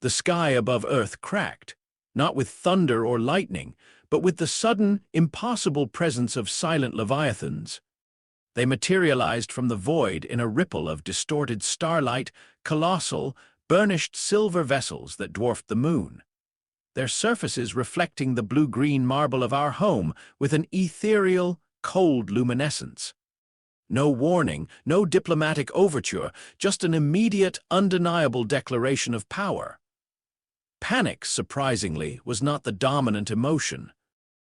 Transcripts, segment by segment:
The sky above Earth cracked, not with thunder or lightning, but with the sudden, impossible presence of silent leviathans. They materialized from the void in a ripple of distorted starlight, colossal, burnished silver vessels that dwarfed the moon, their surfaces reflecting the blue-green marble of our home with an ethereal, cold luminescence. No warning, no diplomatic overture, just an immediate, undeniable declaration of power. Panic, surprisingly, was not the dominant emotion.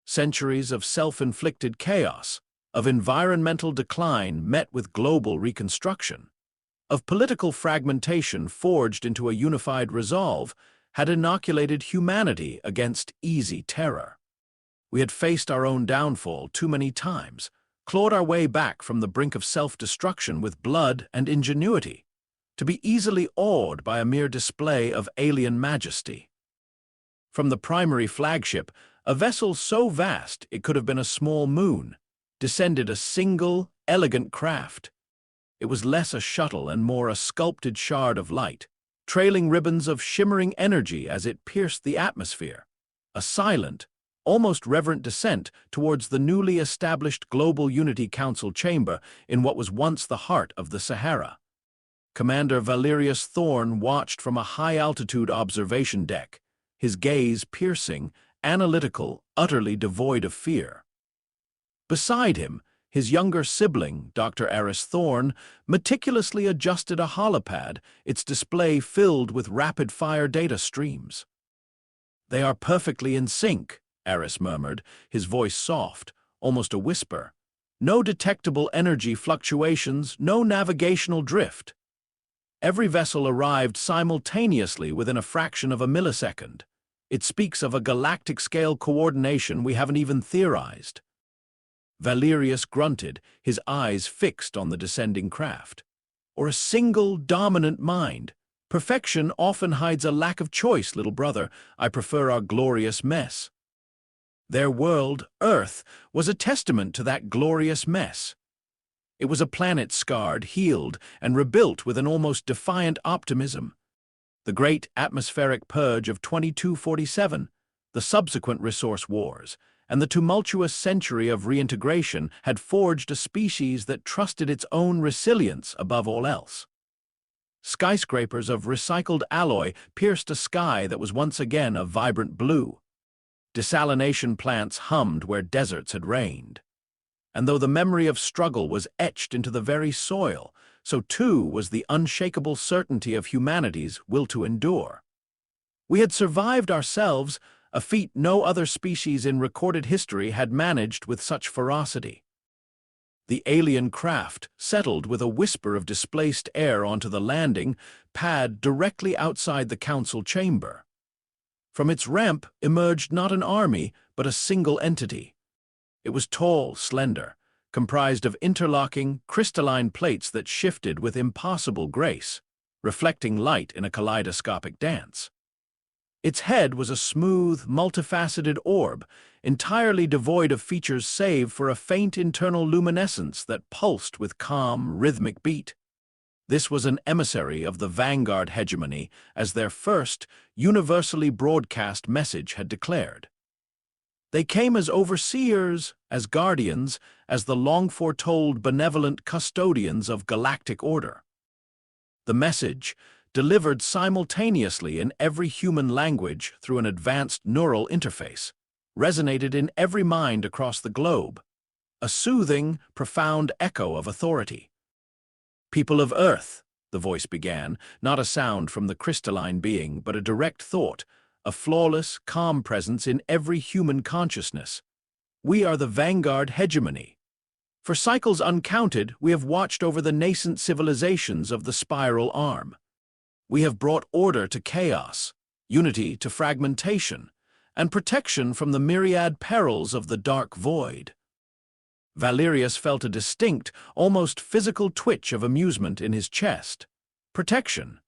Centuries of self-inflicted chaos, of environmental decline met with global reconstruction, of political fragmentation forged into a unified resolve, had inoculated humanity against easy terror. We had faced our own downfall too many times, clawed our way back from the brink of self-destruction with blood and ingenuity, to be easily awed by a mere display of alien majesty. From the primary flagship, a vessel so vast it could have been a small moon, descended a single, elegant craft. It was less a shuttle and more a sculpted shard of light, trailing ribbons of shimmering energy as it pierced the atmosphere, a silent, almost reverent descent towards the newly established Global Unity Council chamber in what was once the heart of the Sahara. Commander Valerius Thorn watched from a high-altitude observation deck, his gaze piercing, analytical, utterly devoid of fear. Beside him, his younger sibling, Dr. Aris Thorn, meticulously adjusted a holopad, its display filled with rapid-fire data streams. "They are perfectly in sync," Aris murmured, his voice soft, almost a whisper. "No detectable energy fluctuations, no navigational drift." Every vessel arrived simultaneously within a fraction of a millisecond. It speaks of a galactic-scale coordination we haven't even theorized. Valerius grunted, his eyes fixed on the descending craft. Or a single, dominant mind. Perfection often hides a lack of choice, little brother. I prefer our glorious mess. Their world, Earth, was a testament to that glorious mess. It was a planet scarred, healed, and rebuilt with an almost defiant optimism. The great atmospheric purge of 2247, the subsequent resource wars, and the tumultuous century of reintegration had forged a species that trusted its own resilience above all else. Skyscrapers of recycled alloy pierced a sky that was once again a vibrant blue. Desalination plants hummed where deserts had reigned. And though the memory of struggle was etched into the very soil, so too was the unshakable certainty of humanity's will to endure. We had survived ourselves, a feat no other species in recorded history had managed with such ferocity. The alien craft settled with a whisper of displaced air onto the landing pad directly outside the council chamber. From its ramp emerged not an army, but a single entity. It was tall, slender, comprised of interlocking, crystalline plates that shifted with impossible grace, reflecting light in a kaleidoscopic dance. Its head was a smooth, multifaceted orb, entirely devoid of features save for a faint internal luminescence that pulsed with calm, rhythmic beat. This was an emissary of the vanguard hegemony, as their first, universally broadcast message had declared. They came as overseers, as guardians, as the long-foretold benevolent custodians of galactic order. The message, delivered simultaneously in every human language through an advanced neural interface, resonated in every mind across the globe, a soothing, profound echo of authority. "People of Earth," the voice began, not a sound from the crystalline being, but a direct thought, a flawless, calm presence in every human consciousness. "We are the vanguard hegemony. For cycles uncounted, we have watched over the nascent civilizations of the spiral arm. We have brought order to chaos, unity to fragmentation, and protection from the myriad perils of the dark void." Valerius felt a distinct, almost physical twitch of amusement in his chest. Protection.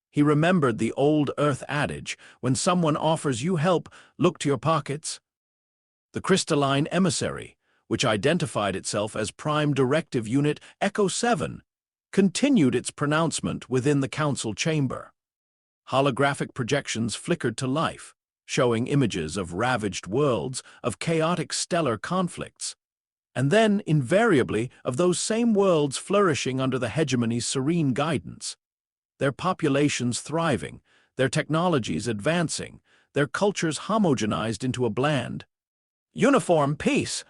He remembered the old Earth adage, when someone offers you help, look to your pockets. The crystalline emissary, which identified itself as Prime Directive Unit Echo 7, continued its pronouncement within the council chamber. Holographic projections flickered to life, showing images of ravaged worlds, of chaotic stellar conflicts, and then, invariably, of those same worlds flourishing under the hegemony's serene guidance, their populations thriving, their technologies advancing, their cultures homogenized into a bland, uniform peace.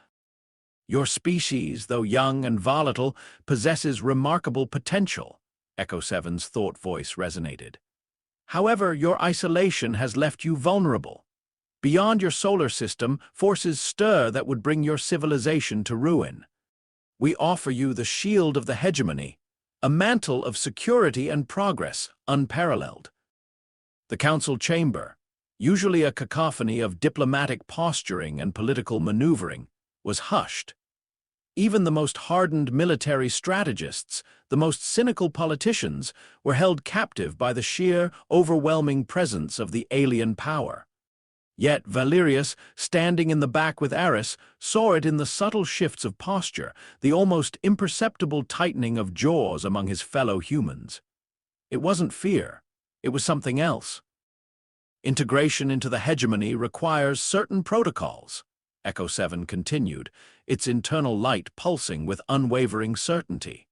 Your species, though young and volatile, possesses remarkable potential, Echo 7's thought voice resonated. However, your isolation has left you vulnerable. Beyond your solar system, forces stir that would bring your civilization to ruin. We offer you the shield of the hegemony, a mantle of security and progress unparalleled. The council chamber, usually a cacophony of diplomatic posturing and political maneuvering, was hushed. Even the most hardened military strategists, the most cynical politicians, were held captive by the sheer, overwhelming presence of the alien power. Yet Valerius, standing in the back with Eris, saw it in the subtle shifts of posture, the almost imperceptible tightening of jaws among his fellow humans. It wasn't fear. It was something else. Integration into the hegemony requires certain protocols, Echo 7 continued, its internal light pulsing with unwavering certainty.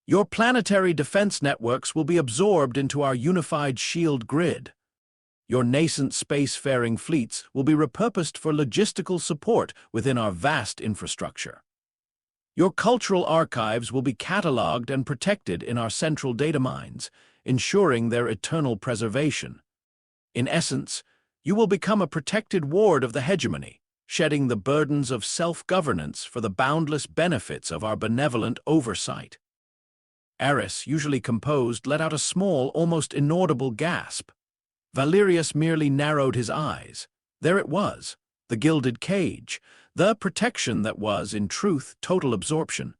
Your planetary defense networks will be absorbed into our unified shield grid. Your nascent spacefaring fleets will be repurposed for logistical support within our vast infrastructure. Your cultural archives will be cataloged and protected in our central data mines, ensuring their eternal preservation. In essence, you will become a protected ward of the hegemony, shedding the burdens of self-governance for the boundless benefits of our benevolent oversight. Eris, usually composed, let out a small, almost inaudible gasp. Valerius merely narrowed his eyes. There it was, the gilded cage, the protection that was, in truth, total absorption.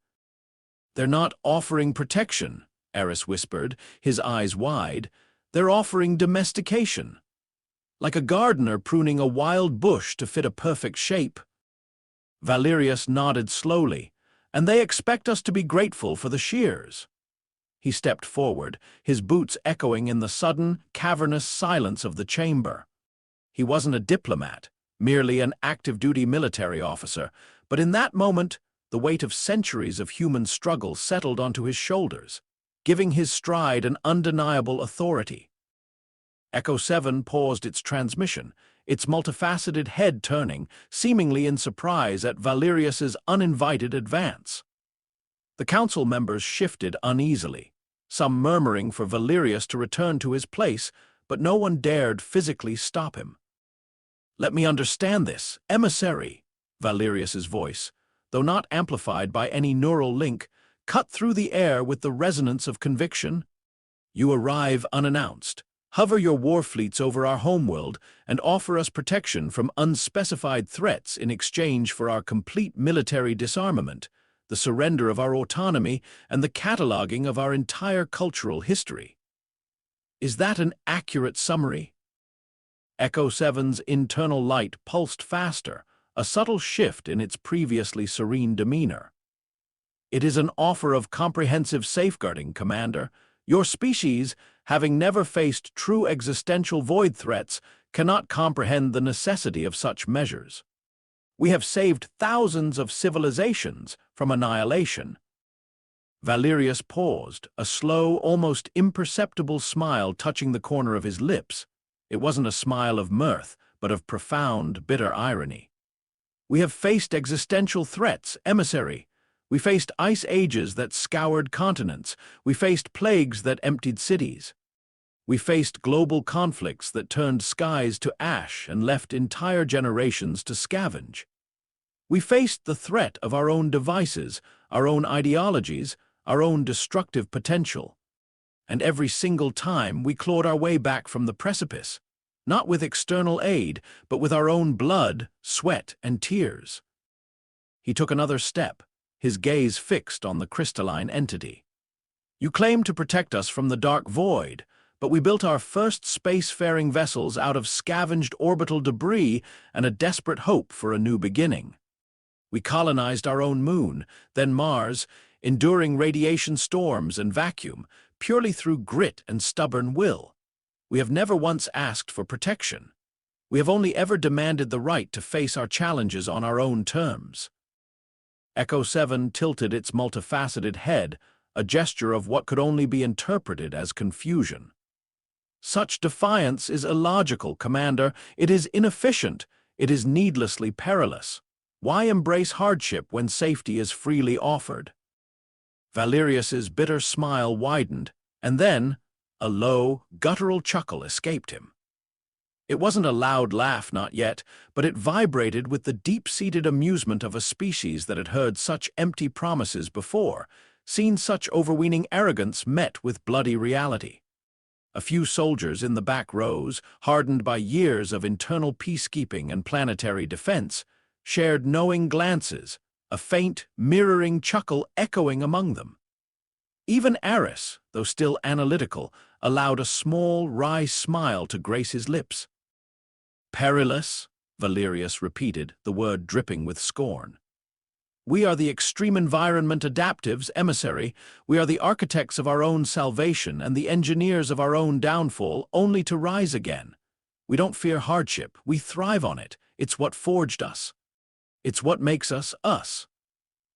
"They're not offering protection," Eris whispered, his eyes wide. "They're offering domestication. Like a gardener pruning a wild bush to fit a perfect shape." Valerius nodded slowly. "And they expect us to be grateful for the shears." He stepped forward, his boots echoing in the sudden, cavernous silence of the chamber. He wasn't a diplomat, merely an active-duty military officer, but in that moment, the weight of centuries of human struggle settled onto his shoulders, giving his stride an undeniable authority. Echo 7 paused its transmission, its multifaceted head turning, seemingly in surprise at Valerius's uninvited advance. The council members shifted uneasily, some murmuring for Valerius to return to his place, but no one dared physically stop him. "Let me understand this, emissary," Valerius's voice, though not amplified by any neural link, cut through the air with the resonance of conviction. "You arrive unannounced, hover your war fleets over our homeworld, and offer us protection from unspecified threats in exchange for our complete military disarmament, the surrender of our autonomy, and the cataloging of our entire cultural history. Is that an accurate summary?" Echo 7's internal light pulsed faster, a subtle shift in its previously serene demeanor. "It is an offer of comprehensive safeguarding, Commander. Your species, having never faced true existential void threats, cannot comprehend the necessity of such measures. We have saved thousands of civilizations from annihilation." Valerius paused, a slow, almost imperceptible smile touching the corner of his lips. It wasn't a smile of mirth, but of profound, bitter irony. "We have faced existential threats, emissary. We faced ice ages that scoured continents. We faced plagues that emptied cities. We faced global conflicts that turned skies to ash and left entire generations to scavenge. We faced the threat of our own devices, our own ideologies, our own destructive potential. And every single time we clawed our way back from the precipice, not with external aid, but with our own blood, sweat, and tears." He took another step, his gaze fixed on the crystalline entity. "You claim to protect us from the dark void, but we built our first spacefaring vessels out of scavenged orbital debris and a desperate hope for a new beginning. We colonized our own moon, then Mars, enduring radiation storms and vacuum, purely through grit and stubborn will. We have never once asked for protection. We have only ever demanded the right to face our challenges on our own terms. Echo 7 tilted its multifaceted head, a gesture of what could only be interpreted as confusion. Such defiance is illogical, Commander. It is inefficient. It is needlessly perilous. Why embrace hardship when safety is freely offered? Valerius's bitter smile widened, and then a low, guttural chuckle escaped him. It wasn't a loud laugh, not yet, but it vibrated with the deep-seated amusement of a species that had heard such empty promises before, seen such overweening arrogance met with bloody reality. A few soldiers in the back rows, hardened by years of internal peacekeeping and planetary defense, shared knowing glances, a faint, mirroring chuckle echoing among them. Even Aris, though still analytical, allowed a small, wry smile to grace his lips. "Perilous," Valerius repeated, the word dripping with scorn. "We are the extreme environment adaptives, emissary. We are the architects of our own salvation and the engineers of our own downfall, only to rise again. We don't fear hardship. We thrive on it. It's what forged us. It's what makes us us."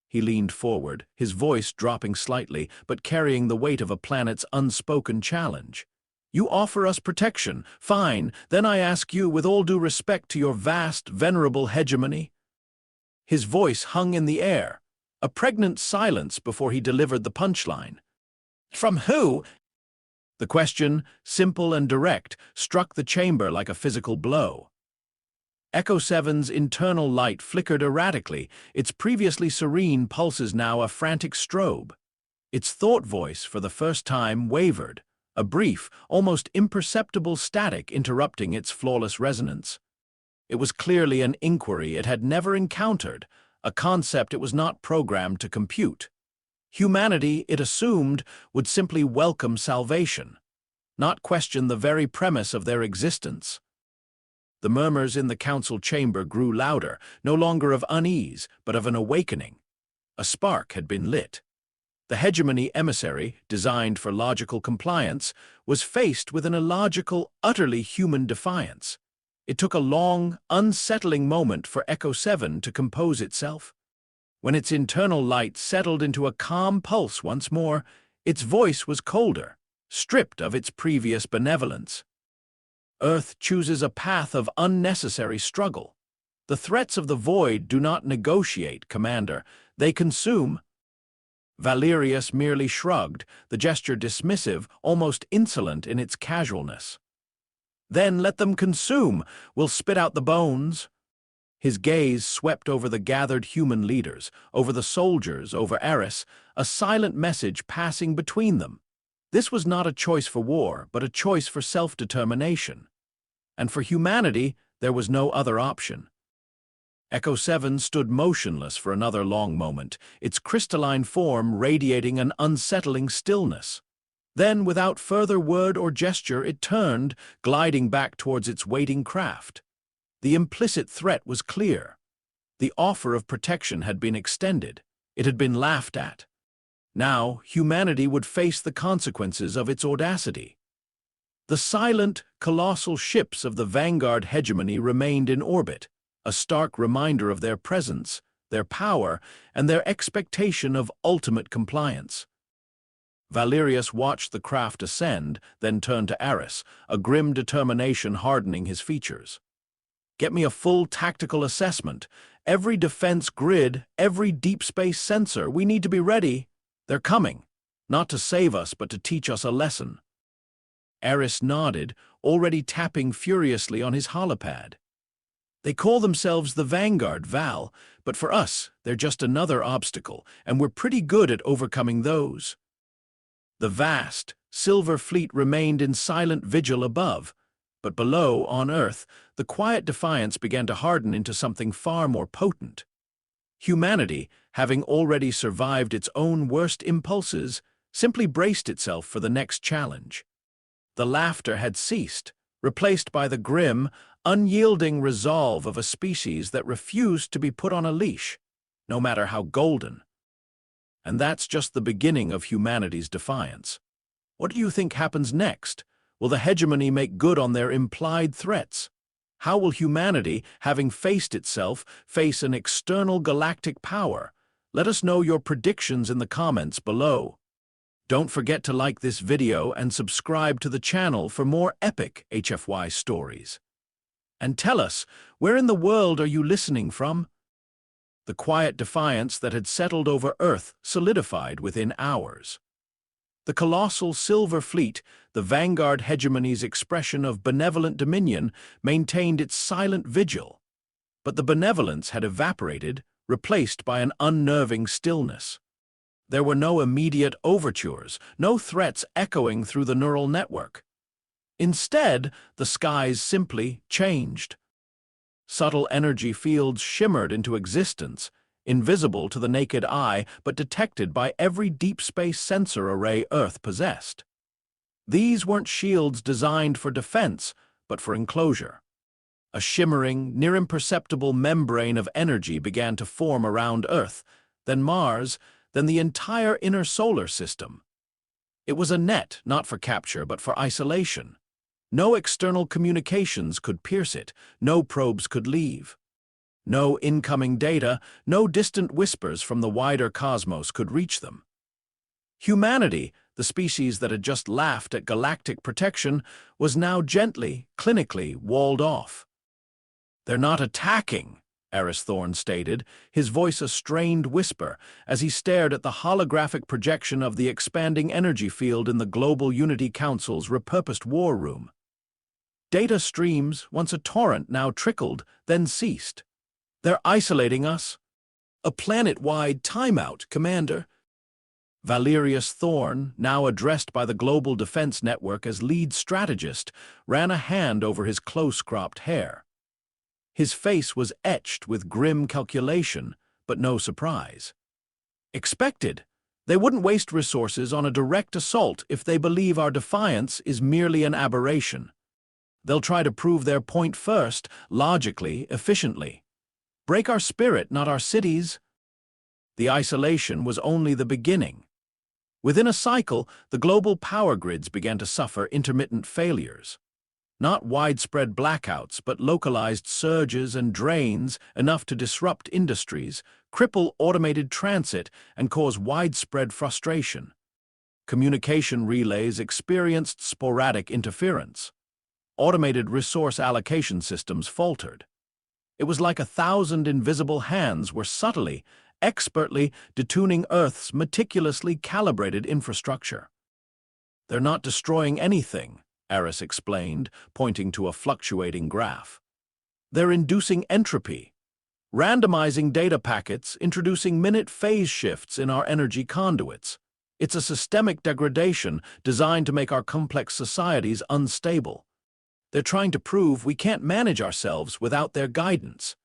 He leaned forward, his voice dropping slightly, but carrying the weight of a planet's unspoken challenge. "You offer us protection. Fine. Then I ask you, with all due respect to your vast, venerable hegemony." His voice hung in the air, a pregnant silence before he delivered the punchline. "From who?" The question, simple and direct, struck the chamber like a physical blow. Echo 7's internal light flickered erratically, its previously serene pulses now a frantic strobe. Its thought voice, for the first time, wavered, a brief, almost imperceptible static interrupting its flawless resonance. It was clearly an inquiry it had never encountered, a concept it was not programmed to compute. Humanity, it assumed, would simply welcome salvation, not question the very premise of their existence. The murmurs in the council chamber grew louder, no longer of unease, but of an awakening. A spark had been lit. The hegemony emissary, designed for logical compliance, was faced with an illogical, utterly human defiance. It took a long, unsettling moment for Echo 7 to compose itself. When its internal light settled into a calm pulse once more, its voice was colder, stripped of its previous benevolence. Earth chooses a path of unnecessary struggle. The threats of the void do not negotiate, Commander. They consume. Valerius merely shrugged, the gesture dismissive, almost insolent in its casualness. "Then let them consume. We'll spit out the bones." His gaze swept over the gathered human leaders, over the soldiers, over Aris, a silent message passing between them. This was not a choice for war, but a choice for self-determination. And for humanity, there was no other option. Echo 7 stood motionless for another long moment, its crystalline form radiating an unsettling stillness. Then, without further word or gesture, it turned, gliding back towards its waiting craft. The implicit threat was clear. The offer of protection had been extended. It had been laughed at. Now, humanity would face the consequences of its audacity. The silent, colossal ships of the vanguard hegemony remained in orbit, a stark reminder of their presence, their power, and their expectation of ultimate compliance. Valerius watched the craft ascend, then turned to Aris, a grim determination hardening his features. "Get me a full tactical assessment. Every defense grid, every deep space sensor. We need to be ready. They're coming, not to save us, but to teach us a lesson." Aris nodded, already tapping furiously on his holopad. "They call themselves the Vanguard, Val, but for us, they're just another obstacle, and we're pretty good at overcoming those." The vast, silver fleet remained in silent vigil above, but below, on Earth, the quiet defiance began to harden into something far more potent. Humanity, having already survived its own worst impulses, simply braced itself for the next challenge. The laughter had ceased, replaced by the grim, unyielding resolve of a species that refused to be put on a leash, no matter how golden. And that's just the beginning of humanity's defiance. What do you think happens next? Will the hegemony make good on their implied threats? How will humanity, having faced itself, face an external galactic power? Let us know your predictions in the comments below. Don't forget to like this video and subscribe to the channel for more epic HFY stories. And tell us, where in the world are you listening from? The quiet defiance that had settled over Earth solidified within hours. The colossal Silver Fleet, the vanguard hegemony's expression of benevolent dominion, maintained its silent vigil. But the benevolence had evaporated, replaced by an unnerving stillness. There were no immediate overtures, no threats echoing through the neural network. Instead, the skies simply changed. Subtle energy fields shimmered into existence, invisible to the naked eye but detected by every deep space sensor array Earth possessed. These weren't shields designed for defense, but for enclosure. A shimmering, near-imperceptible membrane of energy began to form around Earth, then Mars, then the entire inner solar system. It was a net not for capture but for isolation. No external communications could pierce it, no probes could leave. No incoming data, no distant whispers from the wider cosmos could reach them. Humanity, the species that had just laughed at galactic protection, was now gently, clinically walled off. "They're not attacking," Eris Thorne stated, his voice a strained whisper as he stared at the holographic projection of the expanding energy field in the Global Unity Council's repurposed war room. Data streams, once a torrent, now trickled, then ceased. "They're isolating us." "A planet-wide timeout, Commander." Valerius Thorne, now addressed by the Global Defense Network as lead strategist, ran a hand over his close-cropped hair. His face was etched with grim calculation, but no surprise. "Expected. They wouldn't waste resources on a direct assault if they believe our defiance is merely an aberration. They'll try to prove their point first, logically, efficiently. Break our spirit, not our cities." The isolation was only the beginning. Within a cycle, the global power grids began to suffer intermittent failures. Not widespread blackouts, but localized surges and drains enough to disrupt industries, cripple automated transit, and cause widespread frustration. Communication relays experienced sporadic interference. Automated resource allocation systems faltered. It was like 1,000 invisible hands were subtly, expertly detuning Earth's meticulously calibrated infrastructure. "They're not destroying anything," Eris explained, pointing to a fluctuating graph. "They're inducing entropy, randomizing data packets, introducing minute phase shifts in our energy conduits. It's a systemic degradation designed to make our complex societies unstable. They're trying to prove we can't manage ourselves without their guidance."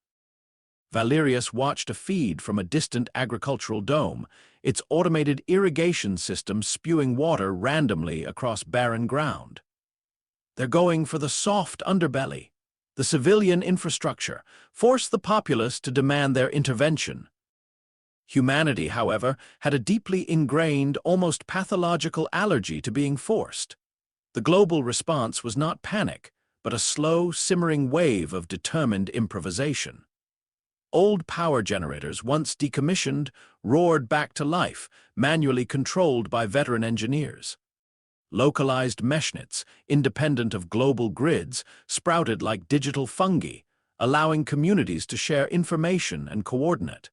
Valerius watched a feed from a distant agricultural dome, its automated irrigation system spewing water randomly across barren ground. "They're going for the soft underbelly, the civilian infrastructure, force the populace to demand their intervention." Humanity, however, had a deeply ingrained, almost pathological allergy to being forced. The global response was not panic, but a slow, simmering wave of determined improvisation. Old power generators, once decommissioned, roared back to life, manually controlled by veteran engineers. Localized meshnets, independent of global grids, sprouted like digital fungi, allowing communities to share information and coordinate.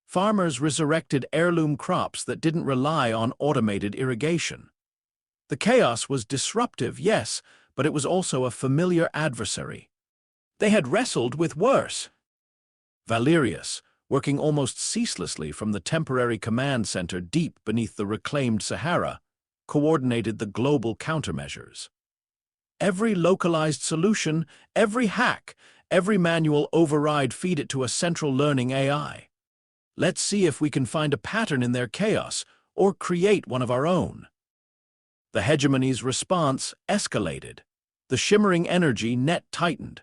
Farmers resurrected heirloom crops that didn't rely on automated irrigation. The chaos was disruptive, yes, but it was also a familiar adversary. They had wrestled with worse. Valerius, working almost ceaselessly from the temporary command center deep beneath the reclaimed Sahara, coordinated the global countermeasures. Every localized solution, every hack, every manual override feed it to a central learning AI. Let's see if we can find a pattern in their chaos or create one of our own. The hegemony's response escalated. The shimmering energy net tightened.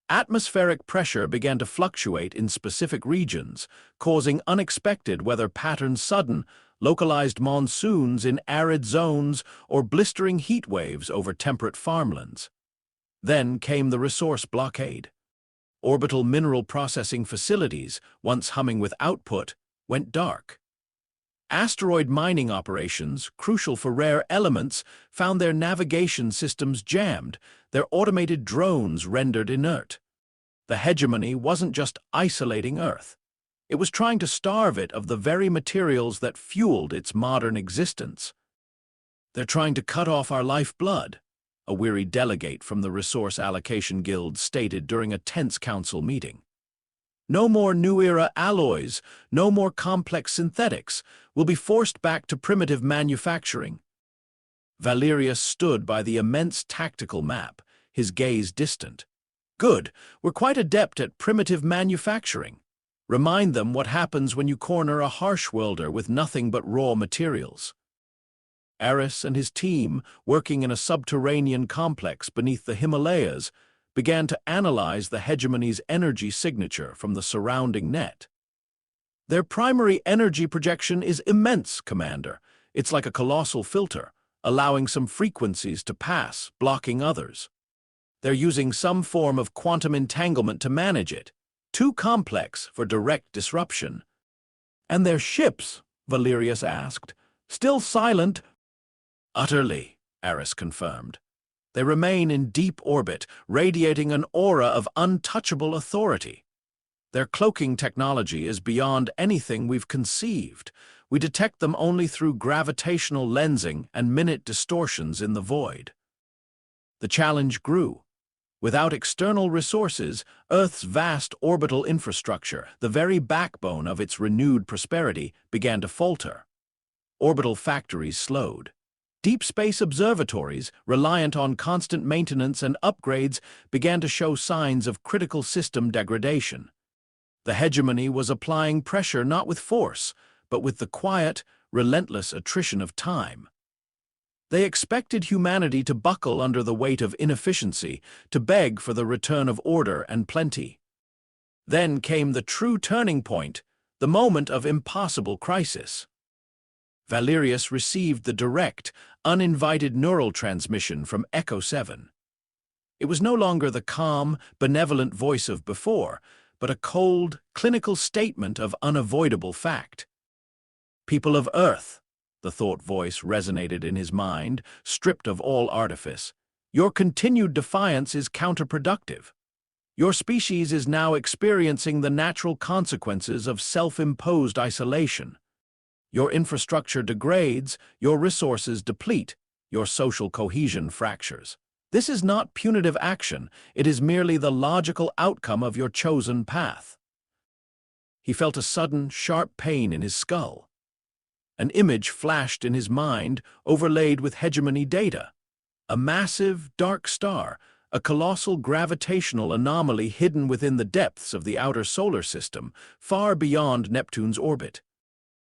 Atmospheric pressure began to fluctuate in specific regions, causing unexpected weather patterns, sudden, localized monsoons in arid zones, or blistering heat waves over temperate farmlands. Then came the resource blockade. Orbital mineral processing facilities, once humming with output, went dark. Asteroid mining operations, crucial for rare elements, found their navigation systems jammed, their automated drones rendered inert. The hegemony wasn't just isolating Earth. It was trying to starve it of the very materials that fueled its modern existence. "They're trying to cut off our lifeblood," a weary delegate from the Resource Allocation Guild stated during a tense council meeting. "No more new-era alloys, no more complex synthetics. We'll be forced back to primitive manufacturing." Valerius stood by the immense tactical map, his gaze distant. "Good, we're quite adept at primitive manufacturing. Remind them what happens when you corner a harsh welder with nothing but raw materials." Aris and his team, working in a subterranean complex beneath the Himalayas, began to analyze the hegemony's energy signature from the surrounding net. "Their primary energy projection is immense, Commander. It's like a colossal filter, allowing some frequencies to pass, blocking others. They're using some form of quantum entanglement to manage it, too complex for direct disruption." "And their ships?" Valerius asked. "Still silent?" "Utterly," Aris confirmed. "They remain in deep orbit, radiating an aura of untouchable authority. Their cloaking technology is beyond anything we've conceived. We detect them only through gravitational lensing and minute distortions in the void." The challenge grew. Without external resources, Earth's vast orbital infrastructure, the very backbone of its renewed prosperity, began to falter. Orbital factories slowed. Deep space observatories, reliant on constant maintenance and upgrades, began to show signs of critical system degradation. The hegemony was applying pressure not with force, but with the quiet, relentless attrition of time. They expected humanity to buckle under the weight of inefficiency, to beg for the return of order and plenty. Then came the true turning point, the moment of impossible crisis. Valerius received the direct, uninvited neural transmission from Echo 7. It was no longer the calm, benevolent voice of before, but a cold, clinical statement of unavoidable fact. "People of Earth," the thought voice resonated in his mind, stripped of all artifice, "your continued defiance is counterproductive. Your species is now experiencing the natural consequences of self-imposed isolation. Your infrastructure degrades, your resources deplete, your social cohesion fractures. This is not punitive action, it is merely the logical outcome of your chosen path." He felt a sudden, sharp pain in his skull. An image flashed in his mind, overlaid with hegemony data. A massive, dark star, a colossal gravitational anomaly hidden within the depths of the outer solar system, far beyond Neptune's orbit.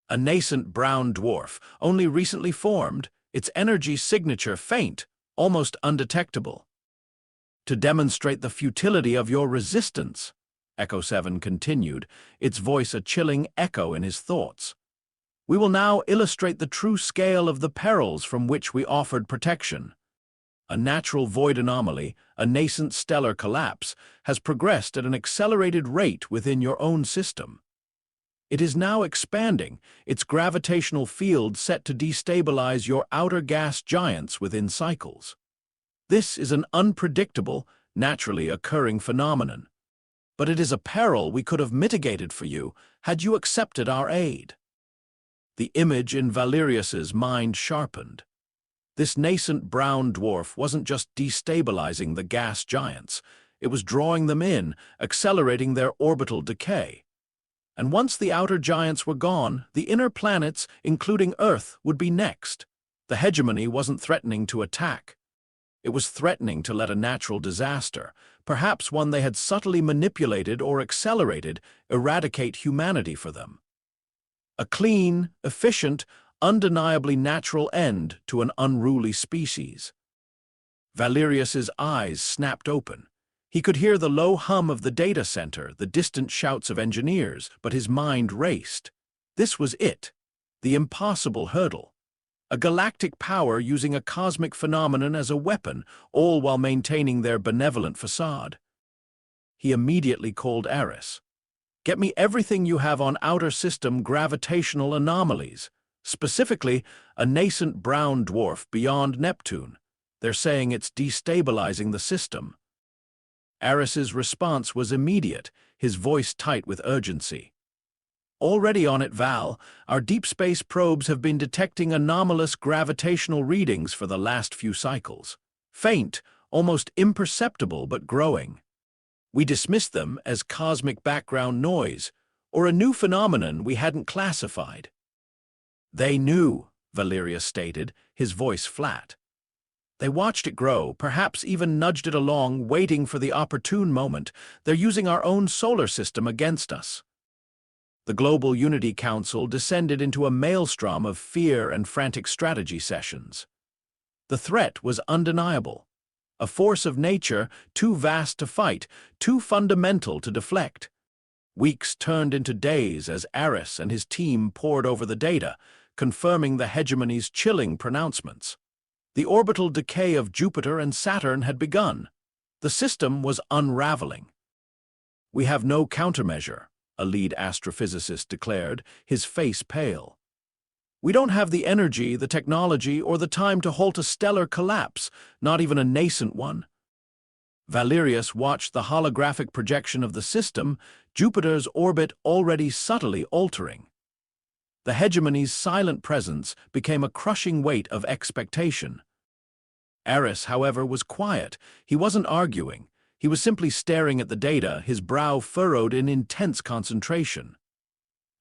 A nascent brown dwarf, only recently formed, its energy signature faint, almost undetectable. "To demonstrate the futility of your resistance," Echo 7 continued, its voice a chilling echo in his thoughts, "we will now illustrate the true scale of the perils from which we offered protection. A natural void anomaly, a nascent stellar collapse, has progressed at an accelerated rate within your own system. It is now expanding, its gravitational field set to destabilize your outer gas giants within cycles. This is an unpredictable, naturally occurring phenomenon. But it is a peril we could have mitigated for you had you accepted our aid." The image in Valerius's mind sharpened. This nascent brown dwarf wasn't just destabilizing the gas giants, it was drawing them in, accelerating their orbital decay. And once the outer giants were gone, the inner planets, including Earth, would be next. The hegemony wasn't threatening to attack. It was threatening to let a natural disaster, perhaps one they had subtly manipulated or accelerated, eradicate humanity for them. A clean, efficient, undeniably natural end to an unruly species. Valerius's eyes snapped open. He could hear the low hum of the data center, the distant shouts of engineers, but his mind raced. This was it, the impossible hurdle. A galactic power using a cosmic phenomenon as a weapon, all while maintaining their benevolent facade. He immediately called Eris. "Get me everything you have on outer system gravitational anomalies, specifically a nascent brown dwarf beyond Neptune. They're saying it's destabilizing the system." Eris's response was immediate, his voice tight with urgency. "Already on it, Val. Our deep space probes have been detecting anomalous gravitational readings for the last few cycles. Faint, almost imperceptible, but growing. We dismissed them as cosmic background noise, or a new phenomenon we hadn't classified." "They knew," Valerius stated, his voice flat. "They watched it grow, perhaps even nudged it along, waiting for the opportune moment. They're using our own solar system against us." The Global Unity Council descended into a maelstrom of fear and frantic strategy sessions. The threat was undeniable. A force of nature too vast to fight, too fundamental to deflect. Weeks turned into days as Eris and his team pored over the data, confirming the hegemony's chilling pronouncements. The orbital decay of Jupiter and Saturn had begun. The system was unraveling. "We have no countermeasure," a lead astrophysicist declared, his face pale. "We don't have the energy, the technology, or the time to halt a stellar collapse, not even a nascent one." Valerius watched the holographic projection of the system, Jupiter's orbit already subtly altering. The hegemony's silent presence became a crushing weight of expectation. Eris, however, was quiet. He wasn't arguing. He was simply staring at the data, his brow furrowed in intense concentration.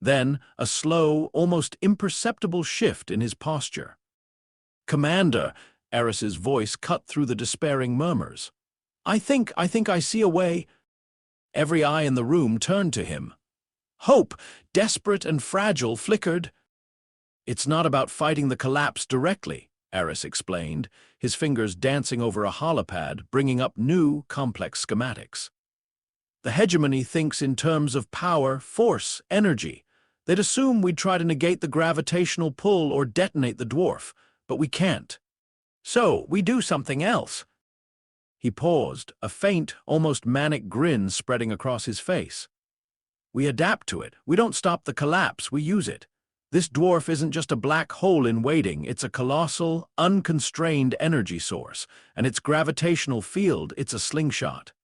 Then, a slow, almost imperceptible shift in his posture. "Commander," Eris's voice cut through the despairing murmurs. I think I see a way." Every eye in the room turned to him. Hope, desperate and fragile, flickered. "It's not about fighting the collapse directly," Eris explained, his fingers dancing over a holopad, bringing up new, complex schematics. "The hegemony thinks in terms of power, force, energy. They'd assume we'd try to negate the gravitational pull or detonate the dwarf, but we can't. So we do something else." He paused, a faint, almost manic grin spreading across his face. "We adapt to it. We don't stop the collapse, we use it. This dwarf isn't just a black hole in waiting, it's a colossal, unconstrained energy source, and its gravitational field, it's a slingshot."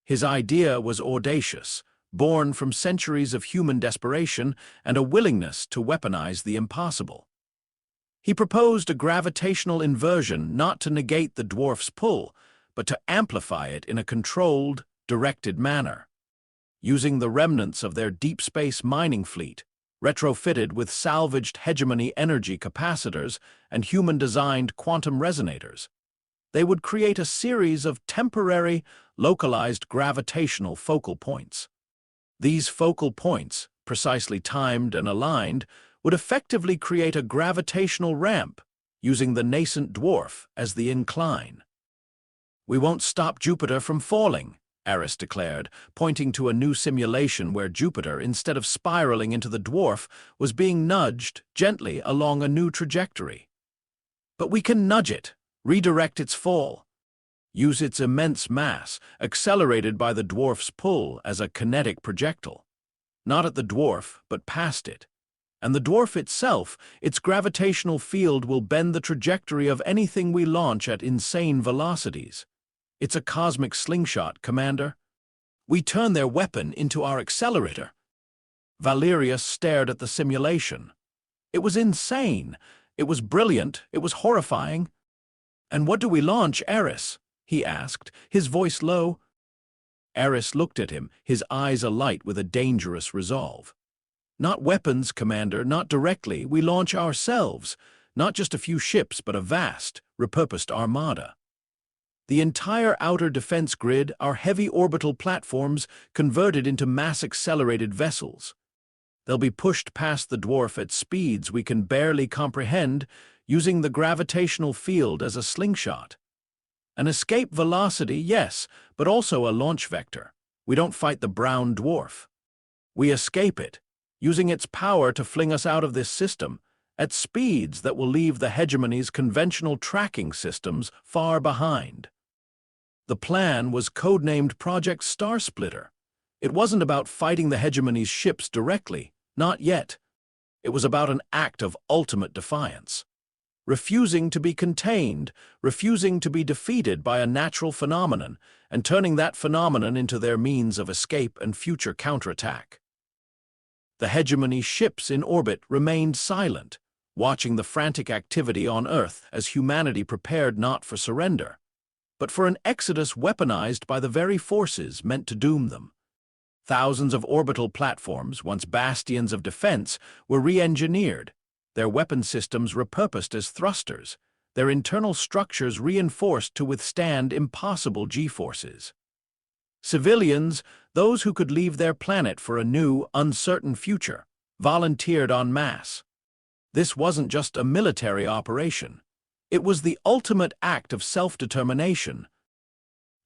His idea was audacious, born from centuries of human desperation and a willingness to weaponize the impossible. He proposed a gravitational inversion not to negate the dwarf's pull, but to amplify it in a controlled, directed manner. Using the remnants of their deep space mining fleet, retrofitted with salvaged hegemony energy capacitors and human-designed quantum resonators, they would create a series of temporary, localized gravitational focal points. These focal points, precisely timed and aligned, would effectively create a gravitational ramp, using the nascent dwarf as the incline. "We won't stop Jupiter from falling," Eris declared, pointing to a new simulation where Jupiter, instead of spiraling into the dwarf, was being nudged gently along a new trajectory. "But we can nudge it, redirect its fall. Use its immense mass, accelerated by the dwarf's pull, as a kinetic projectile. Not at the dwarf, but past it. And the dwarf itself, its gravitational field will bend the trajectory of anything we launch at insane velocities. It's a cosmic slingshot, Commander. We turn their weapon into our accelerator." Valerius stared at the simulation. It was insane. It was brilliant. It was horrifying. "And what do we launch, Eris?" he asked, his voice low. Eris looked at him, his eyes alight with a dangerous resolve. "Not weapons, Commander, not directly. We launch ourselves. Not just a few ships, but a vast, repurposed armada. The entire outer defense grid, our heavy orbital platforms, converted into mass-accelerated vessels. They'll be pushed past the dwarf at speeds we can barely comprehend, using the gravitational field as a slingshot. An escape velocity, yes, but also a launch vector. We don't fight the brown dwarf. We escape it, using its power to fling us out of this system at speeds that will leave the hegemony's conventional tracking systems far behind. The plan was codenamed Project Starsplitter. It wasn't about fighting the hegemony's ships directly, not yet. It was about an act of ultimate defiance. Refusing to be contained, refusing to be defeated by a natural phenomenon, and turning that phenomenon into their means of escape and future counterattack. The hegemony ships in orbit remained silent, watching the frantic activity on Earth as humanity prepared not for surrender, but for an exodus weaponized by the very forces meant to doom them. Thousands of orbital platforms, once bastions of defense, were re-engineered, their weapon systems repurposed as thrusters, their internal structures reinforced to withstand impossible G-forces. Civilians, those who could leave their planet for a new, uncertain future, volunteered en masse. This wasn't just a military operation. It was the ultimate act of self-determination.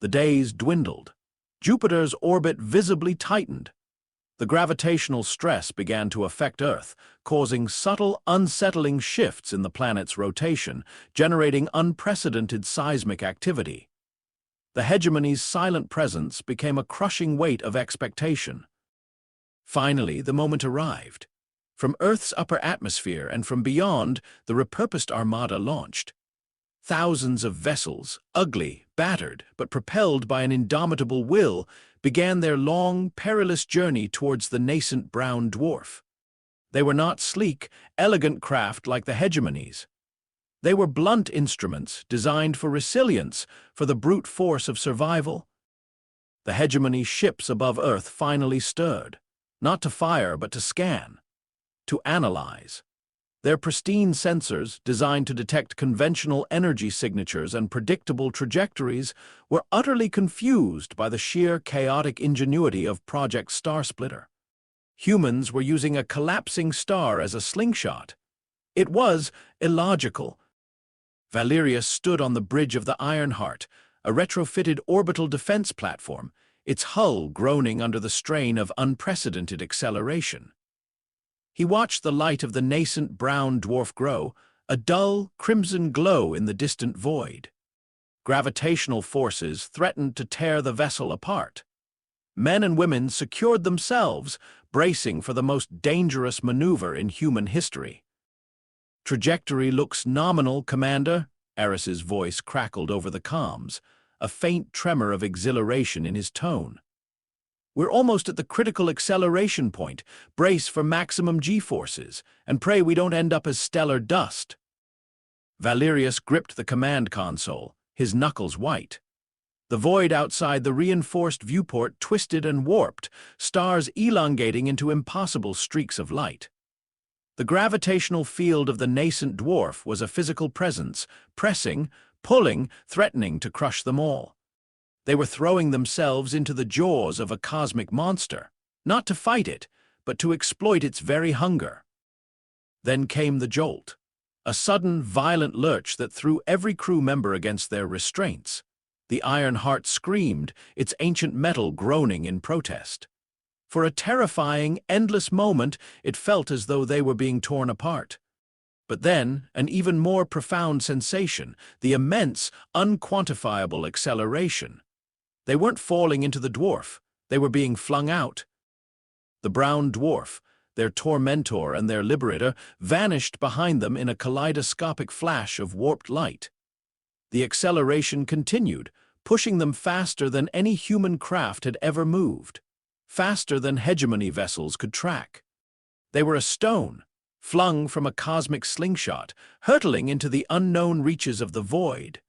The days dwindled. Jupiter's orbit visibly tightened. The gravitational stress began to affect Earth, causing subtle, unsettling shifts in the planet's rotation, generating unprecedented seismic activity. The hegemony's silent presence became a crushing weight of expectation. Finally, the moment arrived. From Earth's upper atmosphere and from beyond, the repurposed armada launched. Thousands of vessels, ugly, battered, but propelled by an indomitable will, began their long, perilous journey towards the nascent brown dwarf. They were not sleek, elegant craft like the hegemonies. They were blunt instruments designed for resilience, for the brute force of survival. The hegemony ships above Earth finally stirred, not to fire but to scan, to analyze. Their pristine sensors, designed to detect conventional energy signatures and predictable trajectories, were utterly confused by the sheer chaotic ingenuity of Project Starsplitter. Humans were using a collapsing star as a slingshot. It was illogical. Valerius stood on the bridge of the Ironheart, a retrofitted orbital defense platform, its hull groaning under the strain of unprecedented acceleration. He watched the light of the nascent brown dwarf grow, a dull, crimson glow in the distant void. Gravitational forces threatened to tear the vessel apart. Men and women secured themselves, bracing for the most dangerous maneuver in human history. "Trajectory looks nominal, Commander," Eris's voice crackled over the comms, a faint tremor of exhilaration in his tone. "We're almost at the critical acceleration point. Brace for maximum G-forces, and pray we don't end up as stellar dust." Valerius gripped the command console, his knuckles white. The void outside the reinforced viewport twisted and warped, stars elongating into impossible streaks of light. The gravitational field of the nascent dwarf was a physical presence, pressing, pulling, threatening to crush them all. They were throwing themselves into the jaws of a cosmic monster, not to fight it, but to exploit its very hunger. Then came the jolt, a sudden, violent lurch that threw every crew member against their restraints. The Ironheart screamed, its ancient metal groaning in protest. For a terrifying, endless moment, it felt as though they were being torn apart. But then, an even more profound sensation, the immense, unquantifiable acceleration. They weren't falling into the dwarf, they were being flung out. The brown dwarf, their tormentor and their liberator, vanished behind them in a kaleidoscopic flash of warped light. The acceleration continued, pushing them faster than any human craft had ever moved, faster than hegemony vessels could track. They were a stone, flung from a cosmic slingshot, hurtling into the unknown reaches of the void.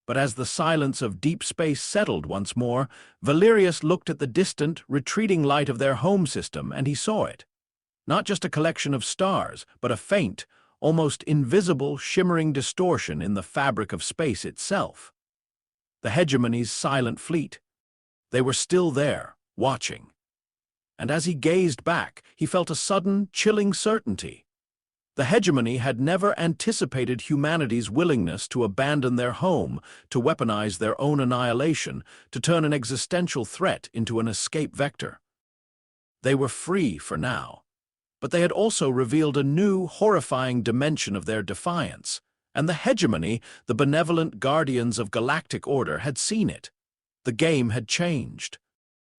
But as the silence of deep space settled once more, Valerius looked at the distant, retreating light of their home system, and he saw it. Not just a collection of stars, but a faint, almost invisible, shimmering distortion in the fabric of space itself. The hegemony's silent fleet. They were still there, watching. And as he gazed back, he felt a sudden, chilling certainty. The hegemony had never anticipated humanity's willingness to abandon their home, to weaponize their own annihilation, to turn an existential threat into an escape vector. They were free for now, but they had also revealed a new, horrifying dimension of their defiance, and the hegemony, the benevolent guardians of galactic order, had seen it. The game had changed.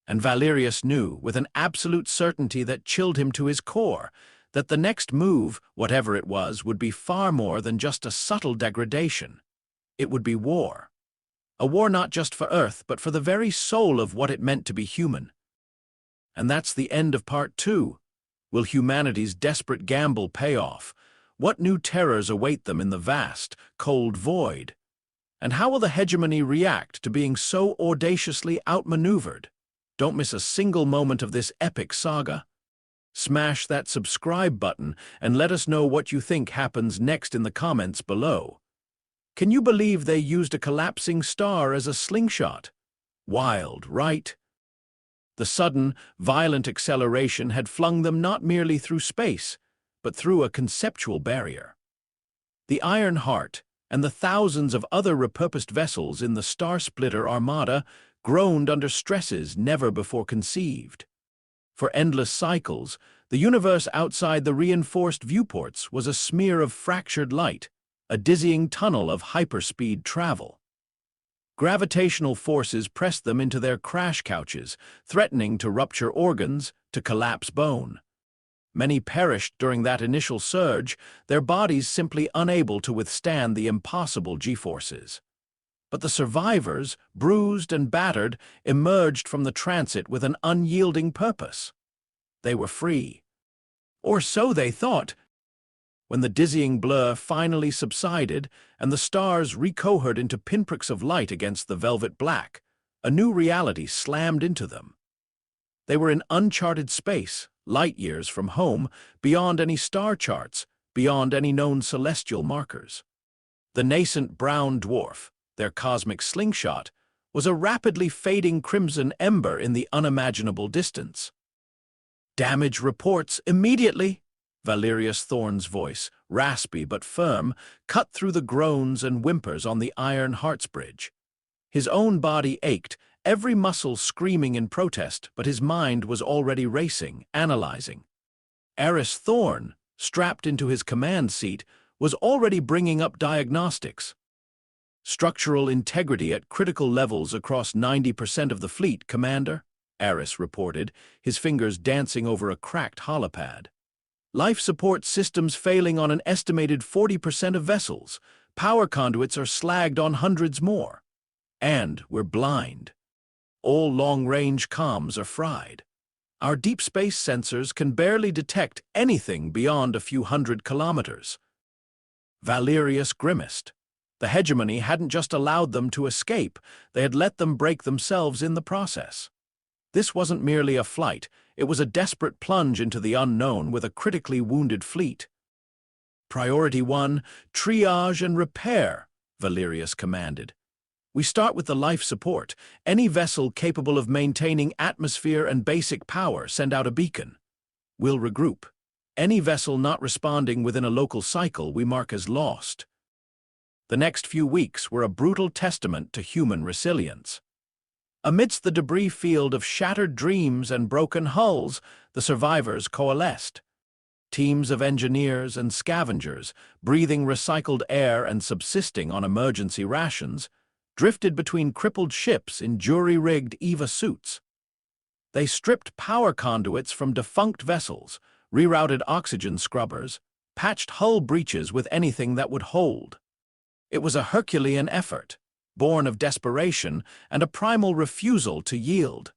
And Valerius knew, with an absolute certainty that chilled him to his core, that the next move, whatever it was, would be far more than just a subtle degradation. It would be war. A war not just for Earth, but for the very soul of what it meant to be human. And that's the end of Part 2. Will humanity's desperate gamble pay off? What new terrors await them in the vast, cold void? And how will the hegemony react to being so audaciously outmaneuvered? Don't miss a single moment of this epic saga. Smash that subscribe button and let us know what you think happens next in the comments below. Can you believe they used a collapsing star as a slingshot? Wild, right? The sudden, violent acceleration had flung them not merely through space, but through a conceptual barrier. The Iron Heart and the thousands of other repurposed vessels in the Star-Splitter Armada groaned under stresses never before conceived. For endless cycles, the universe outside the reinforced viewports was a smear of fractured light, a dizzying tunnel of hyperspeed travel. Gravitational forces pressed them into their crash couches, threatening to rupture organs, to collapse bone. Many perished during that initial surge, their bodies simply unable to withstand the impossible G-forces. But the survivors, bruised and battered, emerged from the transit with an unyielding purpose. They were free. Or so they thought. When the dizzying blur finally subsided and the stars recohered into pinpricks of light against the velvet black, a new reality slammed into them. They were in uncharted space, light years from home, beyond any star charts, beyond any known celestial markers. The nascent brown dwarf, their cosmic slingshot, was a rapidly fading crimson ember in the unimaginable distance. "Damage reports immediately," Valerius Thorn's voice, raspy but firm, cut through the groans and whimpers on the Iron Heart's bridge. His own body ached, every muscle screaming in protest, but his mind was already racing, analyzing. Eris Thorn, strapped into his command seat, was already bringing up diagnostics. "Structural integrity at critical levels across 90% of the fleet, Commander," Eris reported, his fingers dancing over a cracked holopad. "Life support systems failing on an estimated 40% of vessels. Power conduits are slagged on hundreds more. And we're blind. All long-range comms are fried. Our deep space sensors can barely detect anything beyond a few hundred kilometers." Valerius grimaced. The hegemony hadn't just allowed them to escape, they had let them break themselves in the process. This wasn't merely a flight, it was a desperate plunge into the unknown with a critically wounded fleet. "Priority 1, triage and repair," Valerius commanded. "We start with the life support. Any vessel capable of maintaining atmosphere and basic power, send out a beacon. We'll regroup. Any vessel not responding within a local cycle we mark as lost." The next few weeks were a brutal testament to human resilience. Amidst the debris field of shattered dreams and broken hulls, the survivors coalesced. Teams of engineers and scavengers, breathing recycled air and subsisting on emergency rations, drifted between crippled ships in jury-rigged EVA suits. They stripped power conduits from defunct vessels, rerouted oxygen scrubbers, patched hull breaches with anything that would hold. It was a Herculean effort, born of desperation and a primal refusal to yield.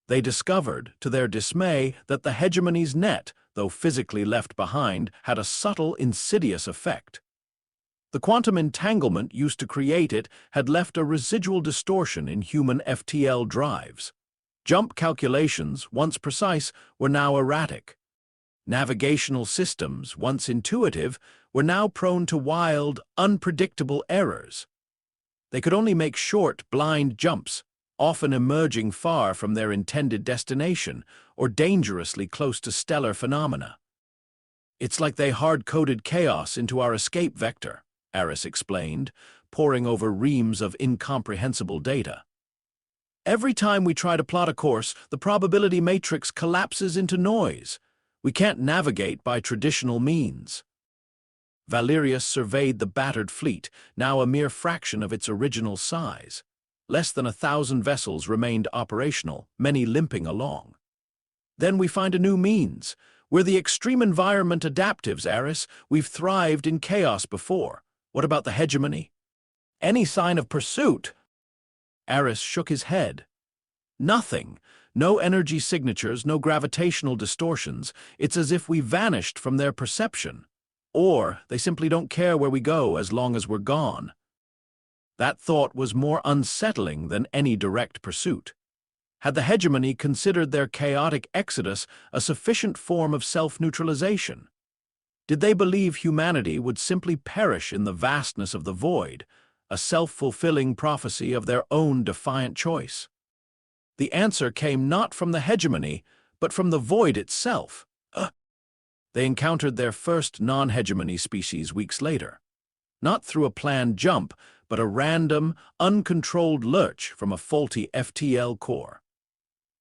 They discovered, to their dismay, that the hegemony's net, though physically left behind, had a subtle, insidious effect. The quantum entanglement used to create it had left a residual distortion in human FTL drives. Jump calculations, once precise, were now erratic. Navigational systems, once intuitive, were now prone to wild, unpredictable errors. They could only make short, blind jumps, often emerging far from their intended destination or dangerously close to stellar phenomena. It's like they hard-coded chaos into our escape vector, Aris explained, poring over reams of incomprehensible data. Every time we try to plot a course, the probability matrix collapses into noise. We can't navigate by traditional means. Valerius surveyed the battered fleet, now a mere fraction of its original size. Less than 1,000 vessels remained operational, many limping along. Then we find a new means. We're the extreme environment adaptives, Aris. We've thrived in chaos before. What about the hegemony? Any sign of pursuit? Aris shook his head. Nothing. No energy signatures, no gravitational distortions. It's as if we vanished from their perception. Or they simply don't care where we go as long as we're gone. That thought was more unsettling than any direct pursuit. Had the hegemony considered their chaotic exodus a sufficient form of self-neutralization? Did they believe humanity would simply perish in the vastness of the void, a self-fulfilling prophecy of their own defiant choice? The answer came not from the hegemony, but from the void itself. They encountered their first non-hegemony species weeks later. Not through a planned jump, but a random, uncontrolled lurch from a faulty FTL core.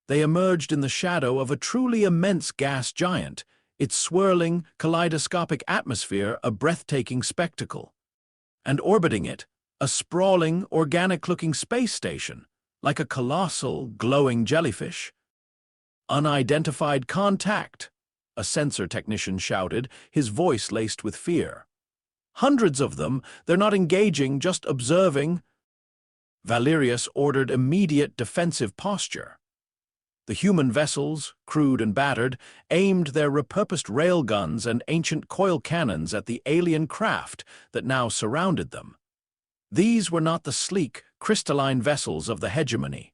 They emerged in the shadow of a truly immense gas giant, its swirling, kaleidoscopic atmosphere a breathtaking spectacle. And orbiting it, a sprawling, organic-looking space station, like a colossal, glowing jellyfish. "Unidentified contact," a sensor technician shouted, his voice laced with fear. "Hundreds of them, they're not engaging, just observing." Valerius ordered immediate defensive posture. The human vessels, crude and battered, aimed their repurposed railguns and ancient coil cannons at the alien craft that now surrounded them. These were not the sleek, crystalline vessels of the hegemony.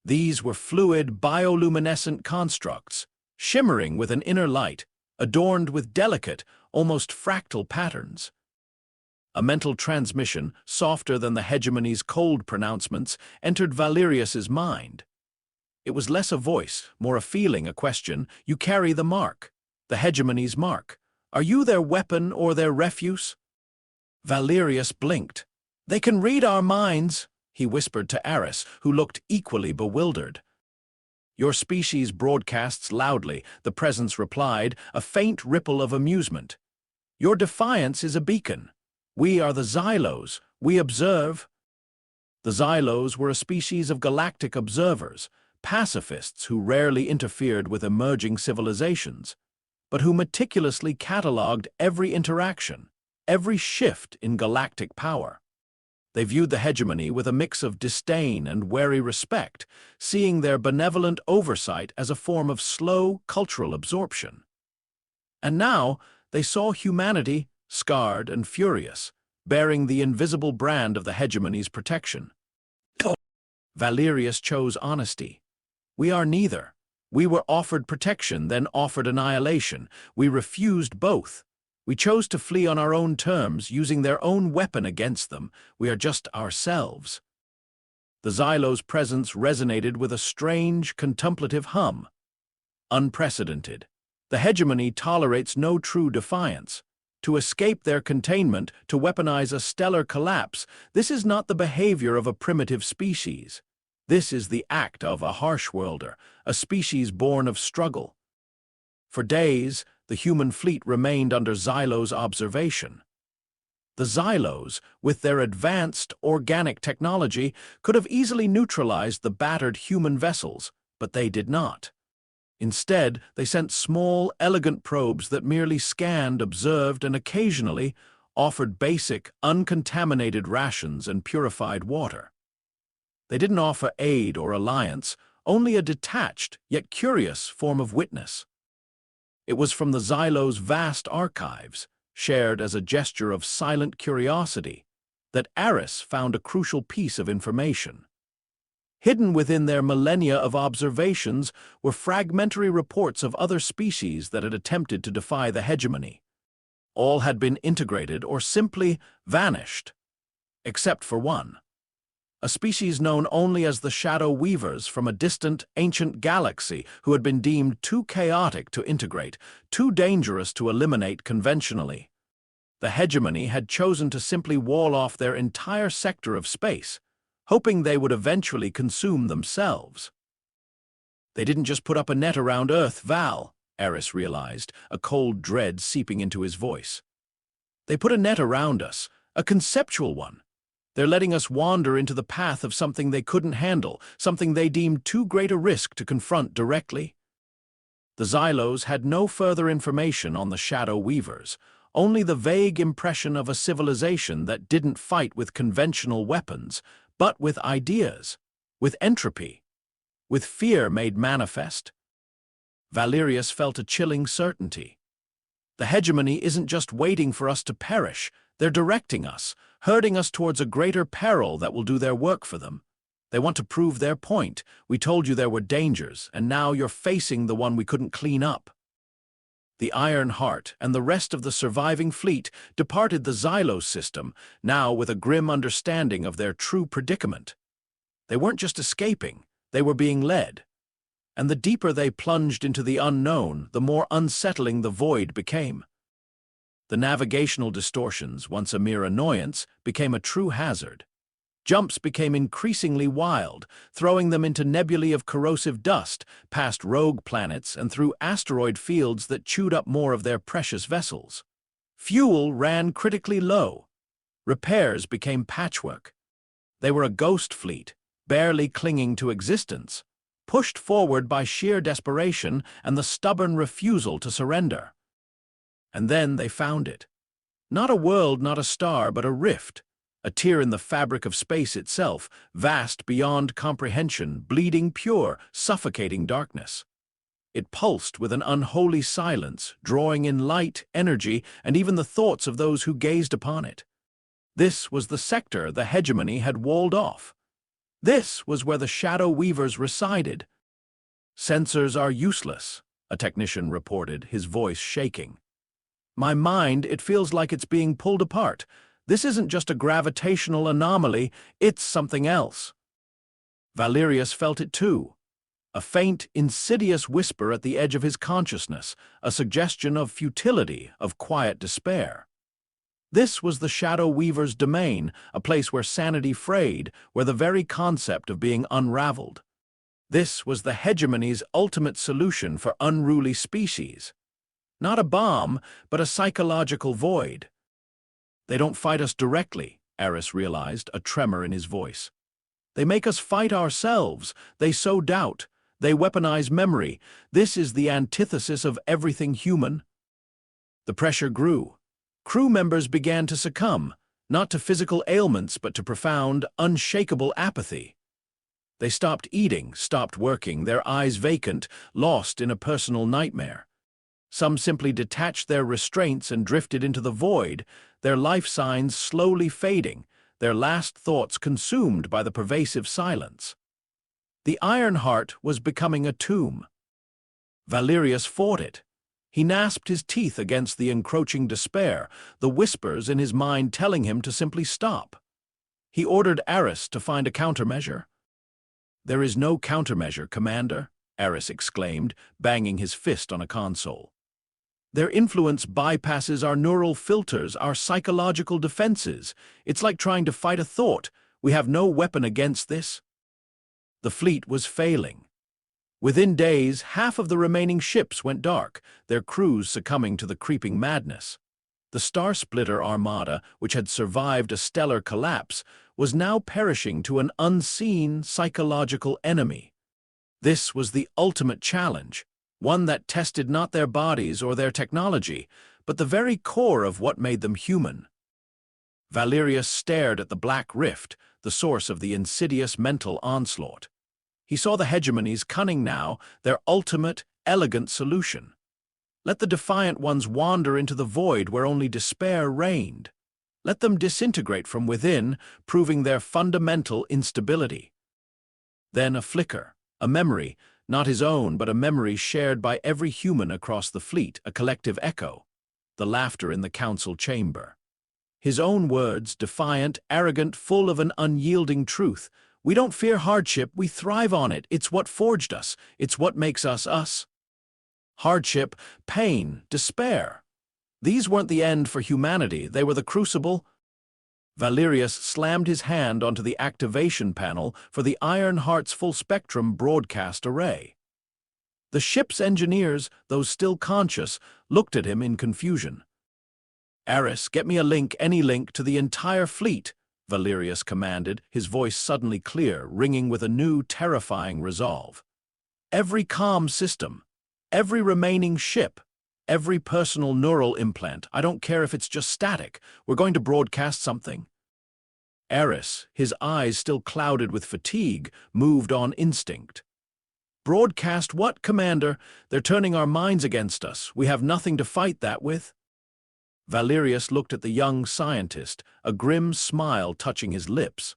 These were fluid, bioluminescent constructs, shimmering with an inner light, adorned with delicate, almost fractal patterns. A mental transmission, softer than the hegemony's cold pronouncements, entered Valerius's mind. It was less a voice, more a feeling, a question. "You carry the mark, the hegemony's mark. Are you their weapon or their refuse?" Valerius blinked. "They can read our minds," he whispered to Aris, who looked equally bewildered. "Your species broadcasts loudly," the presence replied, a faint ripple of amusement. "Your defiance is a beacon. We are the Xylos. We observe." The Xylos were a species of galactic observers, pacifists who rarely interfered with emerging civilizations, but who meticulously catalogued every interaction, every shift in galactic power. They viewed the hegemony with a mix of disdain and wary respect, seeing their benevolent oversight as a form of slow cultural absorption. And now they saw humanity, scarred and furious, bearing the invisible brand of the hegemony's protection. Valerius chose honesty. "We are neither. We were offered protection, then offered annihilation. We refused both. We chose to flee on our own terms, using their own weapon against them. We are just ourselves." The Xylo's presence resonated with a strange, contemplative hum. Unprecedented. The hegemony tolerates no true defiance. To escape their containment, to weaponize a stellar collapse, this is not the behavior of a primitive species. This is the act of a harsh-worlder, a species born of struggle. For days, the human fleet remained under Xylo's observation. The Xylos, with their advanced organic technology, could have easily neutralized the battered human vessels, but they did not. Instead, they sent small, elegant probes that merely scanned, observed, and occasionally offered basic, uncontaminated rations and purified water. They didn't offer aid or alliance, only a detached, yet curious form of witness. It was from the Xylo's vast archives, shared as a gesture of silent curiosity, that Aris found a crucial piece of information. Hidden within their millennia of observations were fragmentary reports of other species that had attempted to defy the hegemony. All had been integrated or simply vanished, except for one. a species known only as the Shadow Weavers from a distant, ancient galaxy who had been deemed too chaotic to integrate, too dangerous to eliminate conventionally. The hegemony had chosen to simply wall off their entire sector of space, hoping they would eventually consume themselves. They didn't just put up a net around Earth, Val, Eris realized, a cold dread seeping into his voice. They put a net around us, a conceptual one. They're letting us wander into the path of something they couldn't handle, something they deemed too great a risk to confront directly. The Xylos had no further information on the Shadow Weavers, only the vague impression of a civilization that didn't fight with conventional weapons, but with ideas, with entropy, with fear made manifest. Valerius felt a chilling certainty. The hegemony isn't just waiting for us to perish, they're directing us, herding us towards a greater peril that will do their work for them. They want to prove their point. We told you there were dangers, and now you're facing the one we couldn't clean up. The Iron Heart and the rest of the surviving fleet departed the Xylos system, now with a grim understanding of their true predicament. They weren't just escaping, they were being led. And the deeper they plunged into the unknown, the more unsettling the void became. The navigational distortions, once a mere annoyance, became a true hazard. Jumps became increasingly wild, throwing them into nebulae of corrosive dust, past rogue planets and through asteroid fields that chewed up more of their precious vessels. Fuel ran critically low. Repairs became patchwork. They were a ghost fleet, barely clinging to existence, pushed forward by sheer desperation and the stubborn refusal to surrender. And then they found it. Not a world, not a star, but a rift, a tear in the fabric of space itself, vast beyond comprehension, bleeding pure, suffocating darkness. It pulsed with an unholy silence, drawing in light, energy, and even the thoughts of those who gazed upon it. This was the sector the hegemony had walled off. This was where the Shadow Weavers resided. "Sensors are useless," a technician reported, his voice shaking. "My mind, it feels like it's being pulled apart. This isn't just a gravitational anomaly, it's something else." Valerius felt it too. A faint, insidious whisper at the edge of his consciousness, a suggestion of futility, of quiet despair. This was the Shadow Weaver's domain, a place where sanity frayed, where the very concept of being unraveled. This was the hegemony's ultimate solution for unruly species. Not a bomb, but a psychological void. "They don't fight us directly," Eris realized, a tremor in his voice. "They make us fight ourselves. They sow doubt. They weaponize memory. This is the antithesis of everything human." The pressure grew. Crew members began to succumb, not to physical ailments, but to profound, unshakable apathy. They stopped eating, stopped working, their eyes vacant, lost in a personal nightmare. Some simply detached their restraints and drifted into the void, their life signs slowly fading, their last thoughts consumed by the pervasive silence. The Iron Heart was becoming a tomb. Valerius fought it. He gnasped his teeth against the encroaching despair, the whispers in his mind telling him to simply stop. He ordered Eris to find a countermeasure. "There is no countermeasure, Commander," Eris exclaimed, banging his fist on a console. "Their influence bypasses our neural filters, our psychological defenses. It's like trying to fight a thought. We have no weapon against this." The fleet was failing. Within days, half of the remaining ships went dark, their crews succumbing to the creeping madness. The Star Splitter Armada, which had survived a stellar collapse, was now perishing to an unseen psychological enemy. This was the ultimate challenge, one that tested not their bodies or their technology, but the very core of what made them human. Valerius stared at the black rift, the source of the insidious mental onslaught. He saw the hegemony's cunning now, their ultimate, elegant solution. Let the defiant ones wander into the void where only despair reigned. Let them disintegrate from within, proving their fundamental instability. Then a flicker, a memory, not his own, but a memory shared by every human across the fleet, a collective echo, the laughter in the council chamber. His own words, defiant, arrogant, full of an unyielding truth. We don't fear hardship, we thrive on it. It's what forged us. It's what makes us us. Hardship, pain, despair. These weren't the end for humanity, they were the crucible. Valerius slammed his hand onto the activation panel for the Iron Heart's full-spectrum broadcast array. The ship's engineers, those still conscious, looked at him in confusion. "Aris, get me a link, any link, to the entire fleet," Valerius commanded, his voice suddenly clear, ringing with a new, terrifying resolve. "Every comm system, every remaining ship, every personal neural implant, I don't care if it's just static, we're going to broadcast something." Aris, his eyes still clouded with fatigue, moved on instinct. "Broadcast what, Commander? They're turning our minds against us. We have nothing to fight that with." Valerius looked at the young scientist, a grim smile touching his lips.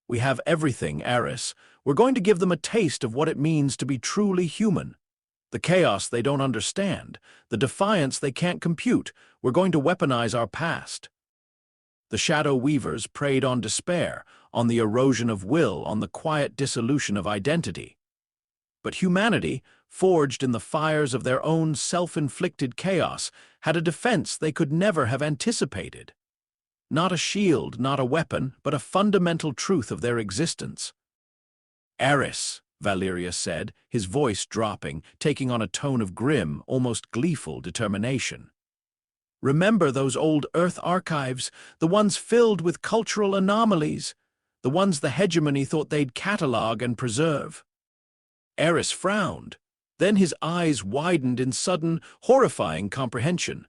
"We have everything, Aris. We're going to give them a taste of what it means to be truly human. The chaos they don't understand, the defiance they can't compute. We're going to weaponize our past." The Shadow Weavers preyed on despair, on the erosion of will, on the quiet dissolution of identity. But humanity, forged in the fires of their own self-inflicted chaos, had a defense they could never have anticipated. Not a shield, not a weapon, but a fundamental truth of their existence. "Aris," Valerius said, his voice dropping, taking on a tone of grim, almost gleeful determination. "Remember those old Earth archives, the ones filled with cultural anomalies, the ones the hegemony thought they'd catalog and preserve?" Aris frowned. Then his eyes widened in sudden, horrifying comprehension.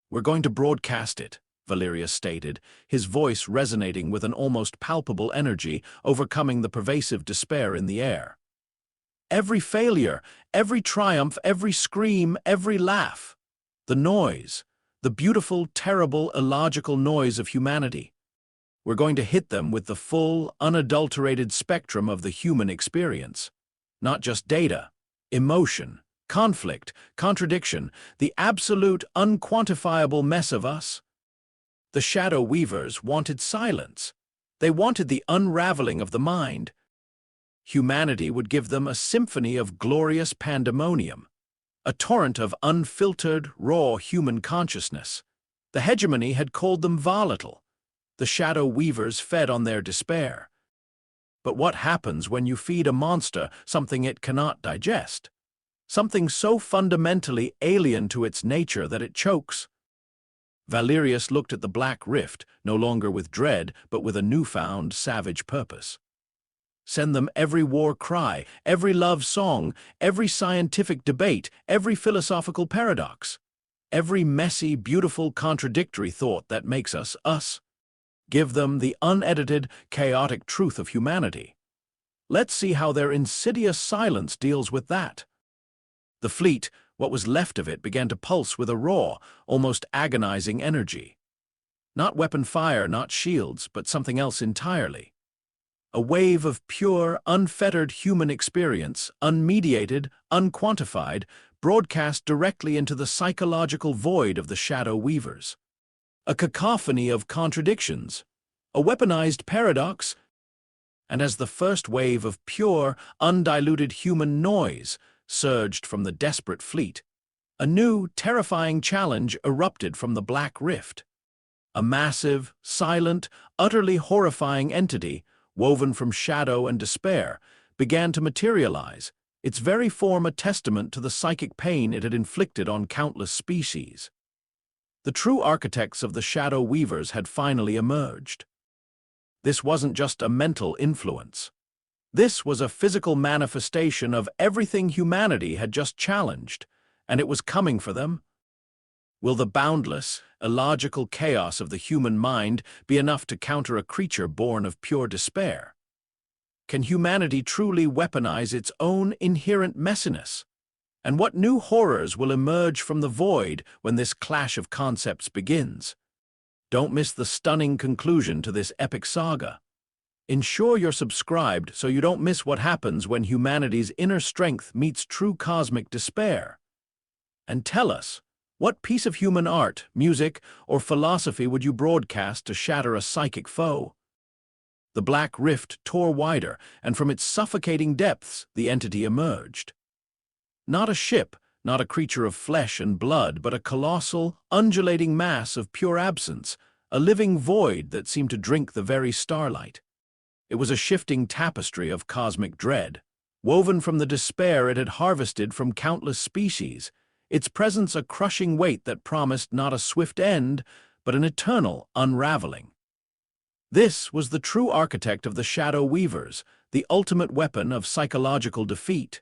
"We're going to broadcast it," Valerius stated, his voice resonating with an almost palpable energy, overcoming the pervasive despair in the air. "Every failure, every triumph, every scream, every laugh. The noise, the beautiful, terrible, illogical noise of humanity. We're going to hit them with the full, unadulterated spectrum of the human experience. Not just data, emotion, conflict, contradiction, the absolute, unquantifiable mess of us." The Shadow Weavers wanted silence. They wanted the unraveling of the mind. Humanity would give them a symphony of glorious pandemonium, a torrent of unfiltered, raw human consciousness. The hegemony had called them volatile. The Shadow Weavers fed on their despair. But what happens when you feed a monster something it cannot digest? Something so fundamentally alien to its nature that it chokes? Valerius looked at the black rift, no longer with dread, but with a newfound, savage purpose. Send them every war cry, every love song, every scientific debate, every philosophical paradox, every messy, beautiful, contradictory thought that makes us us. Give them the unedited, chaotic truth of humanity. Let's see how their insidious silence deals with that. The fleet, what was left of it, began to pulse with a raw, almost agonizing energy. Not weapon fire, not shields, but something else entirely. A wave of pure, unfettered human experience, unmediated, unquantified, broadcast directly into the psychological void of the Shadow Weavers. A cacophony of contradictions, a weaponized paradox, and as the first wave of pure, undiluted human noise surged from the desperate fleet, a new, terrifying challenge erupted from the Black Rift. A massive, silent, utterly horrifying entity, woven from shadow and despair, began to materialize, its very form a testament to the psychic pain it had inflicted on countless species. The true architects of the Shadow Weavers had finally emerged. This wasn't just a mental influence. This was a physical manifestation of everything humanity had just challenged, and it was coming for them. Will the boundless, illogical chaos of the human mind be enough to counter a creature born of pure despair? Can humanity truly weaponize its own inherent messiness? And what new horrors will emerge from the void when this clash of concepts begins? Don't miss the stunning conclusion to this epic saga. Ensure you're subscribed so you don't miss what happens when humanity's inner strength meets true cosmic despair. And tell us, What piece of human art, music, or philosophy would you broadcast to shatter a psychic foe? The black rift tore wider, and from its suffocating depths the entity emerged. Not a ship, not a creature of flesh and blood, but a colossal, undulating mass of pure absence, a living void that seemed to drink the very starlight. It was a shifting tapestry of cosmic dread, woven from the despair it had harvested from countless species, its presence a crushing weight that promised not a swift end, but an eternal unraveling. This was the true architect of the Shadow Weavers, the ultimate weapon of psychological defeat.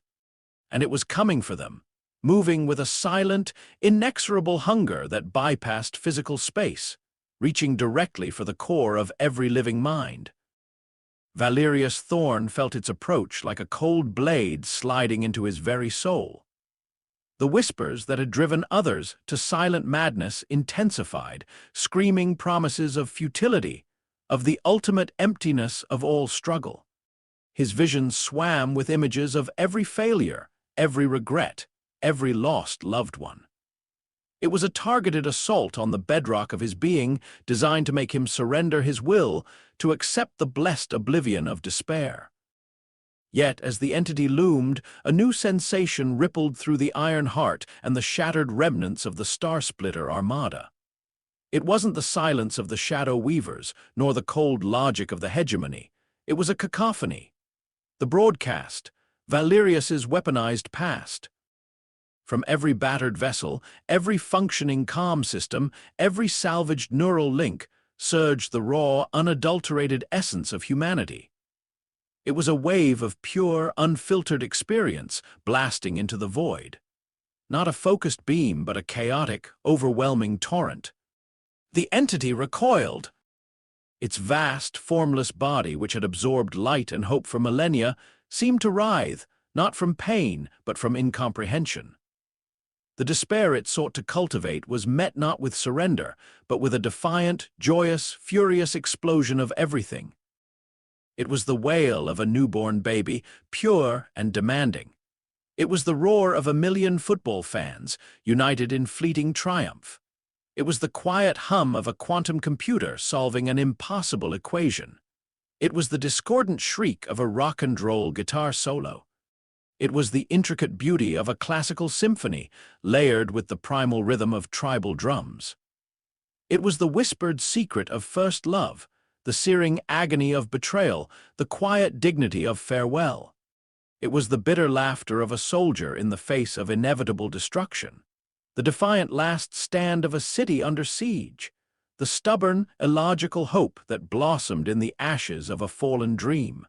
And it was coming for them, moving with a silent, inexorable hunger that bypassed physical space, reaching directly for the core of every living mind. Valerius Thorn felt its approach like a cold blade sliding into his very soul. The whispers that had driven others to silent madness intensified, screaming promises of futility, of the ultimate emptiness of all struggle. His vision swam with images of every failure, every regret, every lost loved one. It was a targeted assault on the bedrock of his being, designed to make him surrender his will to accept the blessed oblivion of despair. Yet, as the entity loomed, a new sensation rippled through the iron heart and the shattered remnants of the Star-Splitter Armada. It wasn't the silence of the Shadow Weavers, nor the cold logic of the hegemony. It was a cacophony. The broadcast, Valerius's weaponized past. From every battered vessel, every functioning comm system, every salvaged neural link, surged the raw, unadulterated essence of humanity. It was a wave of pure, unfiltered experience blasting into the void. Not a focused beam, but a chaotic, overwhelming torrent. The entity recoiled. Its vast, formless body, which had absorbed light and hope for millennia, seemed to writhe, not from pain, but from incomprehension. The despair it sought to cultivate was met not with surrender, but with a defiant, joyous, furious explosion of everything. It was the wail of a newborn baby, pure and demanding. It was the roar of a million football fans, united in fleeting triumph. It was the quiet hum of a quantum computer solving an impossible equation. It was the discordant shriek of a rock-and-roll guitar solo. It was the intricate beauty of a classical symphony, layered with the primal rhythm of tribal drums. It was the whispered secret of first love, the searing agony of betrayal, the quiet dignity of farewell. It was the bitter laughter of a soldier in the face of inevitable destruction, the defiant last stand of a city under siege, the stubborn, illogical hope that blossomed in the ashes of a fallen dream.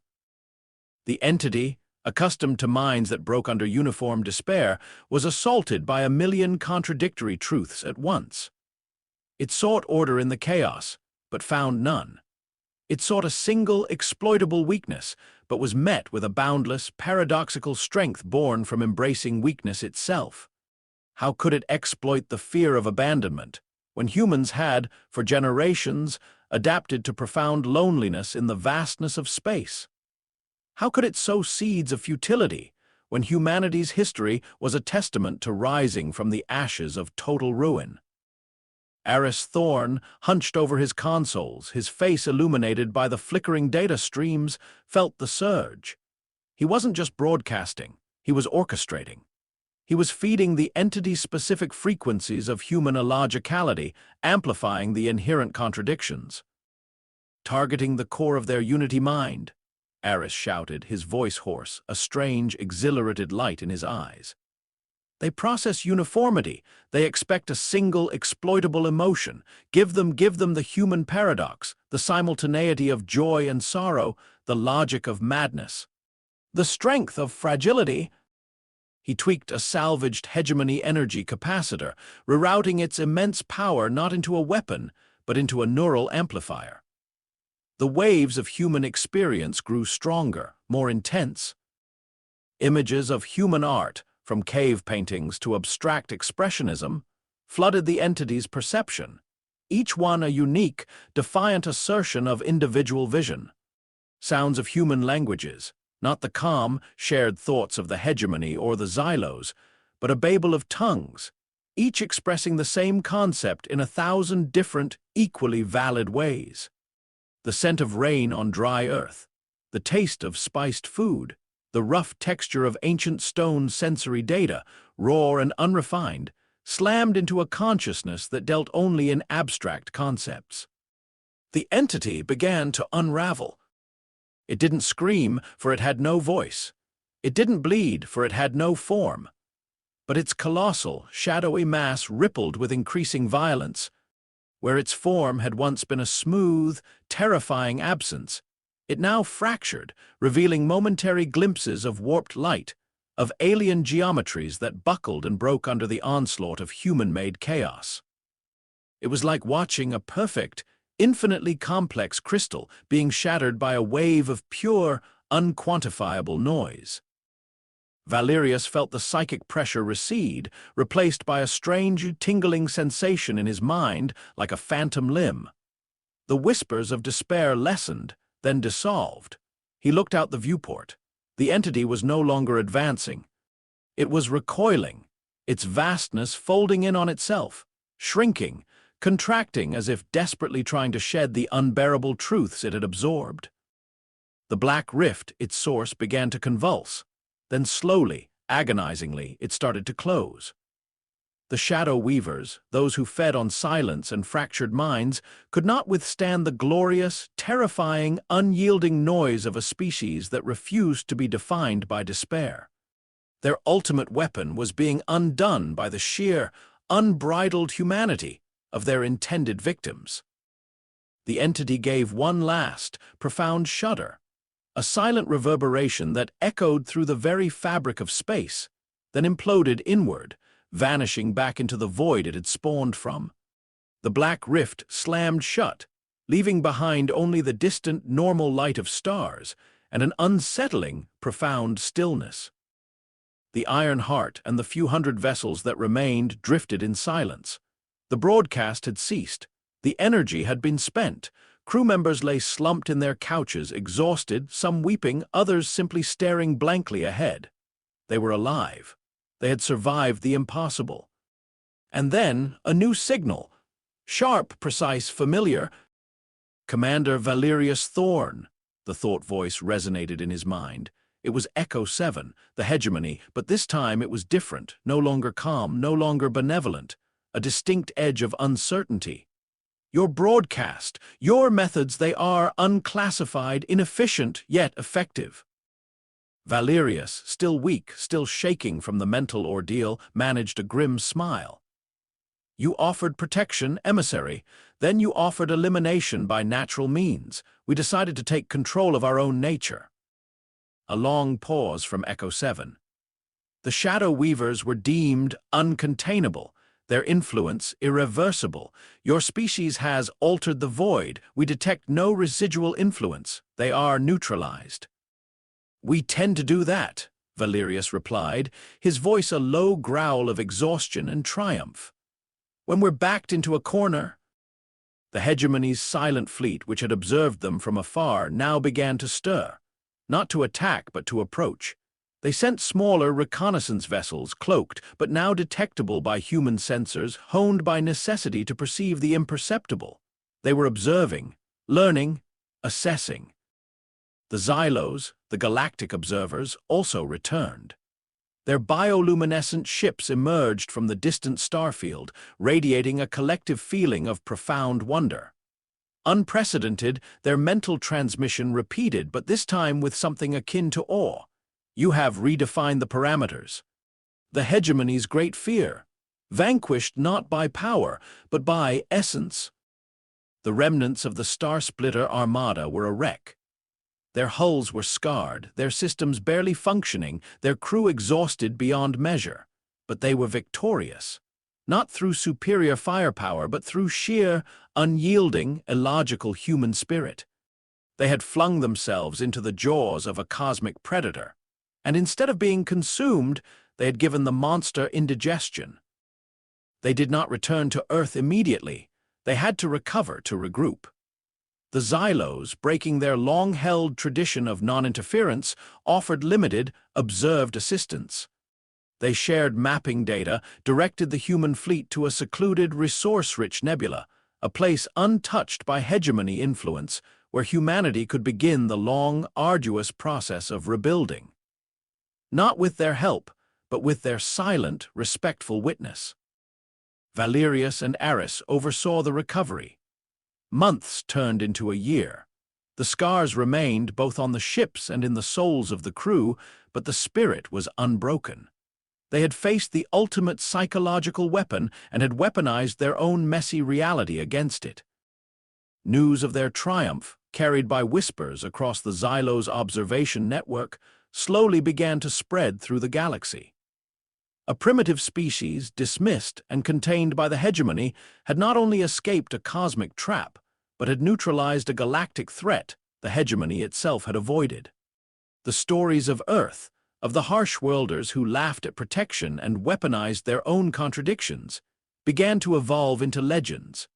The entity, accustomed to minds that broke under uniform despair, was assaulted by a million contradictory truths at once. It sought order in the chaos, but found none. It sought a single, exploitable weakness, but was met with a boundless, paradoxical strength born from embracing weakness itself. How could it exploit the fear of abandonment, when humans had, for generations, adapted to profound loneliness in the vastness of space? How could it sow seeds of futility, when humanity's history was a testament to rising from the ashes of total ruin? Aris Thorn, hunched over his consoles, his face illuminated by the flickering data streams, felt the surge. He wasn't just broadcasting, he was orchestrating. He was feeding the entity-specific frequencies of human illogicality, amplifying the inherent contradictions. Targeting the core of their unity mind, Aris shouted, his voice hoarse, a strange, exhilarated light in his eyes. They process uniformity. They expect a single, exploitable emotion. Give them the human paradox, the simultaneity of joy and sorrow, the logic of madness, the strength of fragility. He tweaked a salvaged hegemony energy capacitor, rerouting its immense power not into a weapon, but into a neural amplifier. The waves of human experience grew stronger, more intense. Images of human art, from cave paintings to abstract expressionism, flooded the entity's perception, each one a unique, defiant assertion of individual vision. Sounds of human languages, not the calm, shared thoughts of the hegemony or the xylos, but a babel of tongues, each expressing the same concept in 1,000 different, equally valid ways. The scent of rain on dry earth, the taste of spiced food, the rough texture of ancient stone sensory data, raw and unrefined, slammed into a consciousness that dealt only in abstract concepts. The entity began to unravel. It didn't scream, for it had no voice. It didn't bleed, for it had no form. But its colossal, shadowy mass rippled with increasing violence. Where its form had once been a smooth, terrifying absence, it now fractured, revealing momentary glimpses of warped light, of alien geometries that buckled and broke under the onslaught of human-made chaos. It was like watching a perfect, infinitely complex crystal being shattered by a wave of pure, unquantifiable noise. Valerius felt the psychic pressure recede, replaced by a strange, tingling sensation in his mind like a phantom limb. The whispers of despair lessened, then dissolved. He looked out the viewport. The entity was no longer advancing. It was recoiling, its vastness folding in on itself, shrinking, contracting as if desperately trying to shed the unbearable truths it had absorbed. The black rift, its source, began to convulse. Then slowly, agonizingly, it started to close. The shadow weavers, those who fed on silence and fractured minds, could not withstand the glorious, terrifying, unyielding noise of a species that refused to be defined by despair. Their ultimate weapon was being undone by the sheer, unbridled humanity of their intended victims. The entity gave one last, profound shudder, a silent reverberation that echoed through the very fabric of space, then imploded inward, vanishing back into the void it had spawned from. The black rift slammed shut, leaving behind only the distant, normal light of stars and an unsettling, profound stillness. The Iron Heart and the few hundred vessels that remained drifted in silence. The broadcast had ceased. The energy had been spent. Crew members lay slumped in their couches, exhausted, some weeping, others simply staring blankly ahead. They were alive. They had survived the impossible. And then, a new signal. Sharp, precise, familiar. "Commander Valerius Thorn," the thought voice resonated in his mind. It was Echo 7, the hegemony, but this time it was different, no longer calm, no longer benevolent, a distinct edge of uncertainty. "Your broadcast, your methods, they are unclassified, inefficient, yet effective." Valerius, still weak, still shaking from the mental ordeal, managed a grim smile. "You offered protection, emissary. Then you offered elimination by natural means. We decided to take control of our own nature." A long pause from Echo 7. The Shadow Weavers were deemed uncontainable, their influence irreversible. "Your species has altered the void. We detect no residual influence. They are neutralized." "We tend to do that," Valerius replied, his voice a low growl of exhaustion and triumph. "When we're backed into a corner." The hegemony's silent fleet, which had observed them from afar, now began to stir, not to attack but to approach. They sent smaller reconnaissance vessels, cloaked, but now detectable by human sensors, honed by necessity to perceive the imperceptible. They were observing, learning, assessing. The Xylos, the galactic observers, also returned. Their bioluminescent ships emerged from the distant starfield, radiating a collective feeling of profound wonder. Unprecedented, their mental transmission repeated, but this time with something akin to awe. "You have redefined the parameters." The hegemony's great fear, vanquished not by power, but by essence. The remnants of the Star-Splitter Armada were a wreck. Their hulls were scarred, their systems barely functioning, their crew exhausted beyond measure. But they were victorious, not through superior firepower, but through sheer, unyielding, illogical human spirit. They had flung themselves into the jaws of a cosmic predator, and instead of being consumed, they had given the monster indigestion. They did not return to Earth immediately. They had to recover, to regroup. The Xylos, breaking their long-held tradition of non-interference, offered limited, observed assistance. They shared mapping data, directed the human fleet to a secluded, resource-rich nebula, a place untouched by hegemony influence, where humanity could begin the long, arduous process of rebuilding. Not with their help, but with their silent, respectful witness. Valerius and Aris oversaw the recovery. Months turned into a year. The scars remained both on the ships and in the souls of the crew, but the spirit was unbroken. They had faced the ultimate psychological weapon and had weaponized their own messy reality against it. News of their triumph, carried by whispers across the Xylos observation network, slowly began to spread through the galaxy. A primitive species, dismissed and contained by the hegemony, had not only escaped a cosmic trap, but had neutralized a galactic threat the hegemony itself had avoided. The stories of Earth, of the harsh worlders who laughed at protection and weaponized their own contradictions, began to evolve into legends.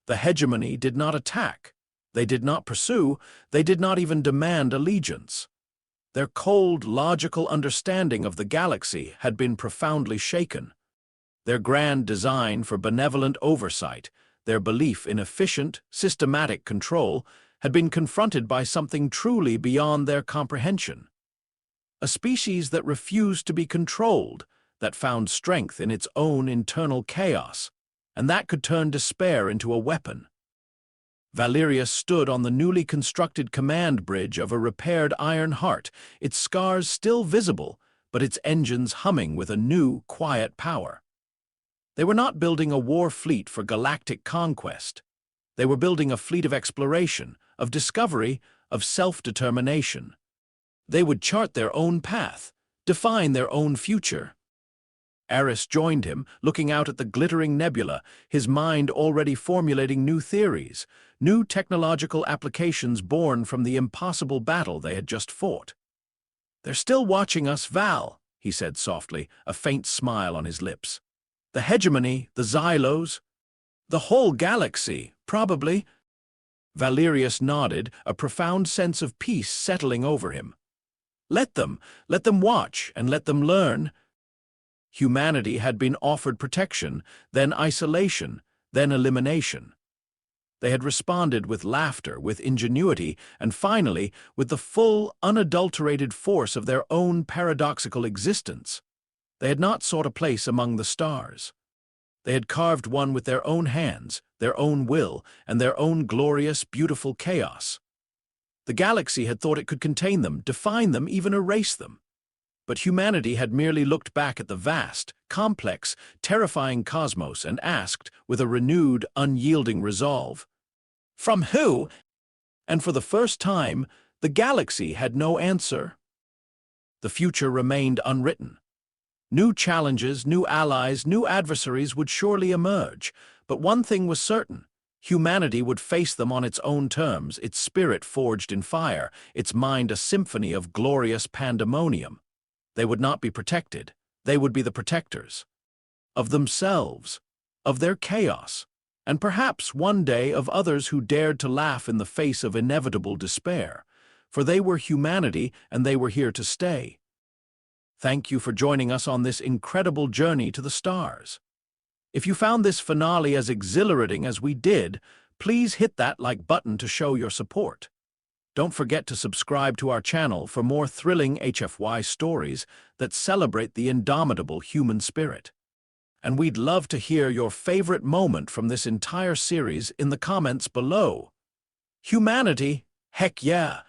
The hegemony did not attack, they did not pursue, they did not even demand allegiance. Their cold, logical understanding of the galaxy had been profoundly shaken. Their grand design for benevolent oversight, their belief in efficient, systematic control, had been confronted by something truly beyond their comprehension. A species that refused to be controlled, that found strength in its own internal chaos, and that could turn despair into a weapon. Valerius stood on the newly constructed command bridge of a repaired Iron Heart, its scars still visible, but its engines humming with a new, quiet power. They were not building a war fleet for galactic conquest. They were building a fleet of exploration, of discovery, of self-determination. They would chart their own path, define their own future. Aris joined him, looking out at the glittering nebula, his mind already formulating new theories, new technological applications born from the impossible battle they had just fought. "They're still watching us, Val," he said softly, a faint smile on his lips. "The hegemony, the Xylos, the whole galaxy, probably." Valerius nodded, a profound sense of peace settling over him. Let them watch, and let them learn. Humanity had been offered protection, then isolation, then elimination. They had responded with laughter, with ingenuity, and finally, with the full, unadulterated force of their own paradoxical existence. They had not sought a place among the stars. They had carved one with their own hands, their own will, and their own glorious, beautiful chaos. The galaxy had thought it could contain them, define them, even erase them. But humanity had merely looked back at the vast, complex, terrifying cosmos and asked, with a renewed, unyielding resolve, "From who?" And for the first time, the galaxy had no answer. The future remained unwritten. New challenges, new allies, new adversaries would surely emerge, but one thing was certain. Humanity would face them on its own terms, its spirit forged in fire, its mind a symphony of glorious pandemonium. They would not be protected. They would be the protectors. Of themselves, of their chaos, and perhaps one day of others who dared to laugh in the face of inevitable despair. For they were humanity, and they were here to stay. Thank you for joining us on this incredible journey to the stars. If you found this finale as exhilarating as we did, please hit that like button to show your support. Don't forget to subscribe to our channel for more thrilling HFY stories that celebrate the indomitable human spirit. And we'd love to hear your favorite moment from this entire series in the comments below. Humanity, heck yeah!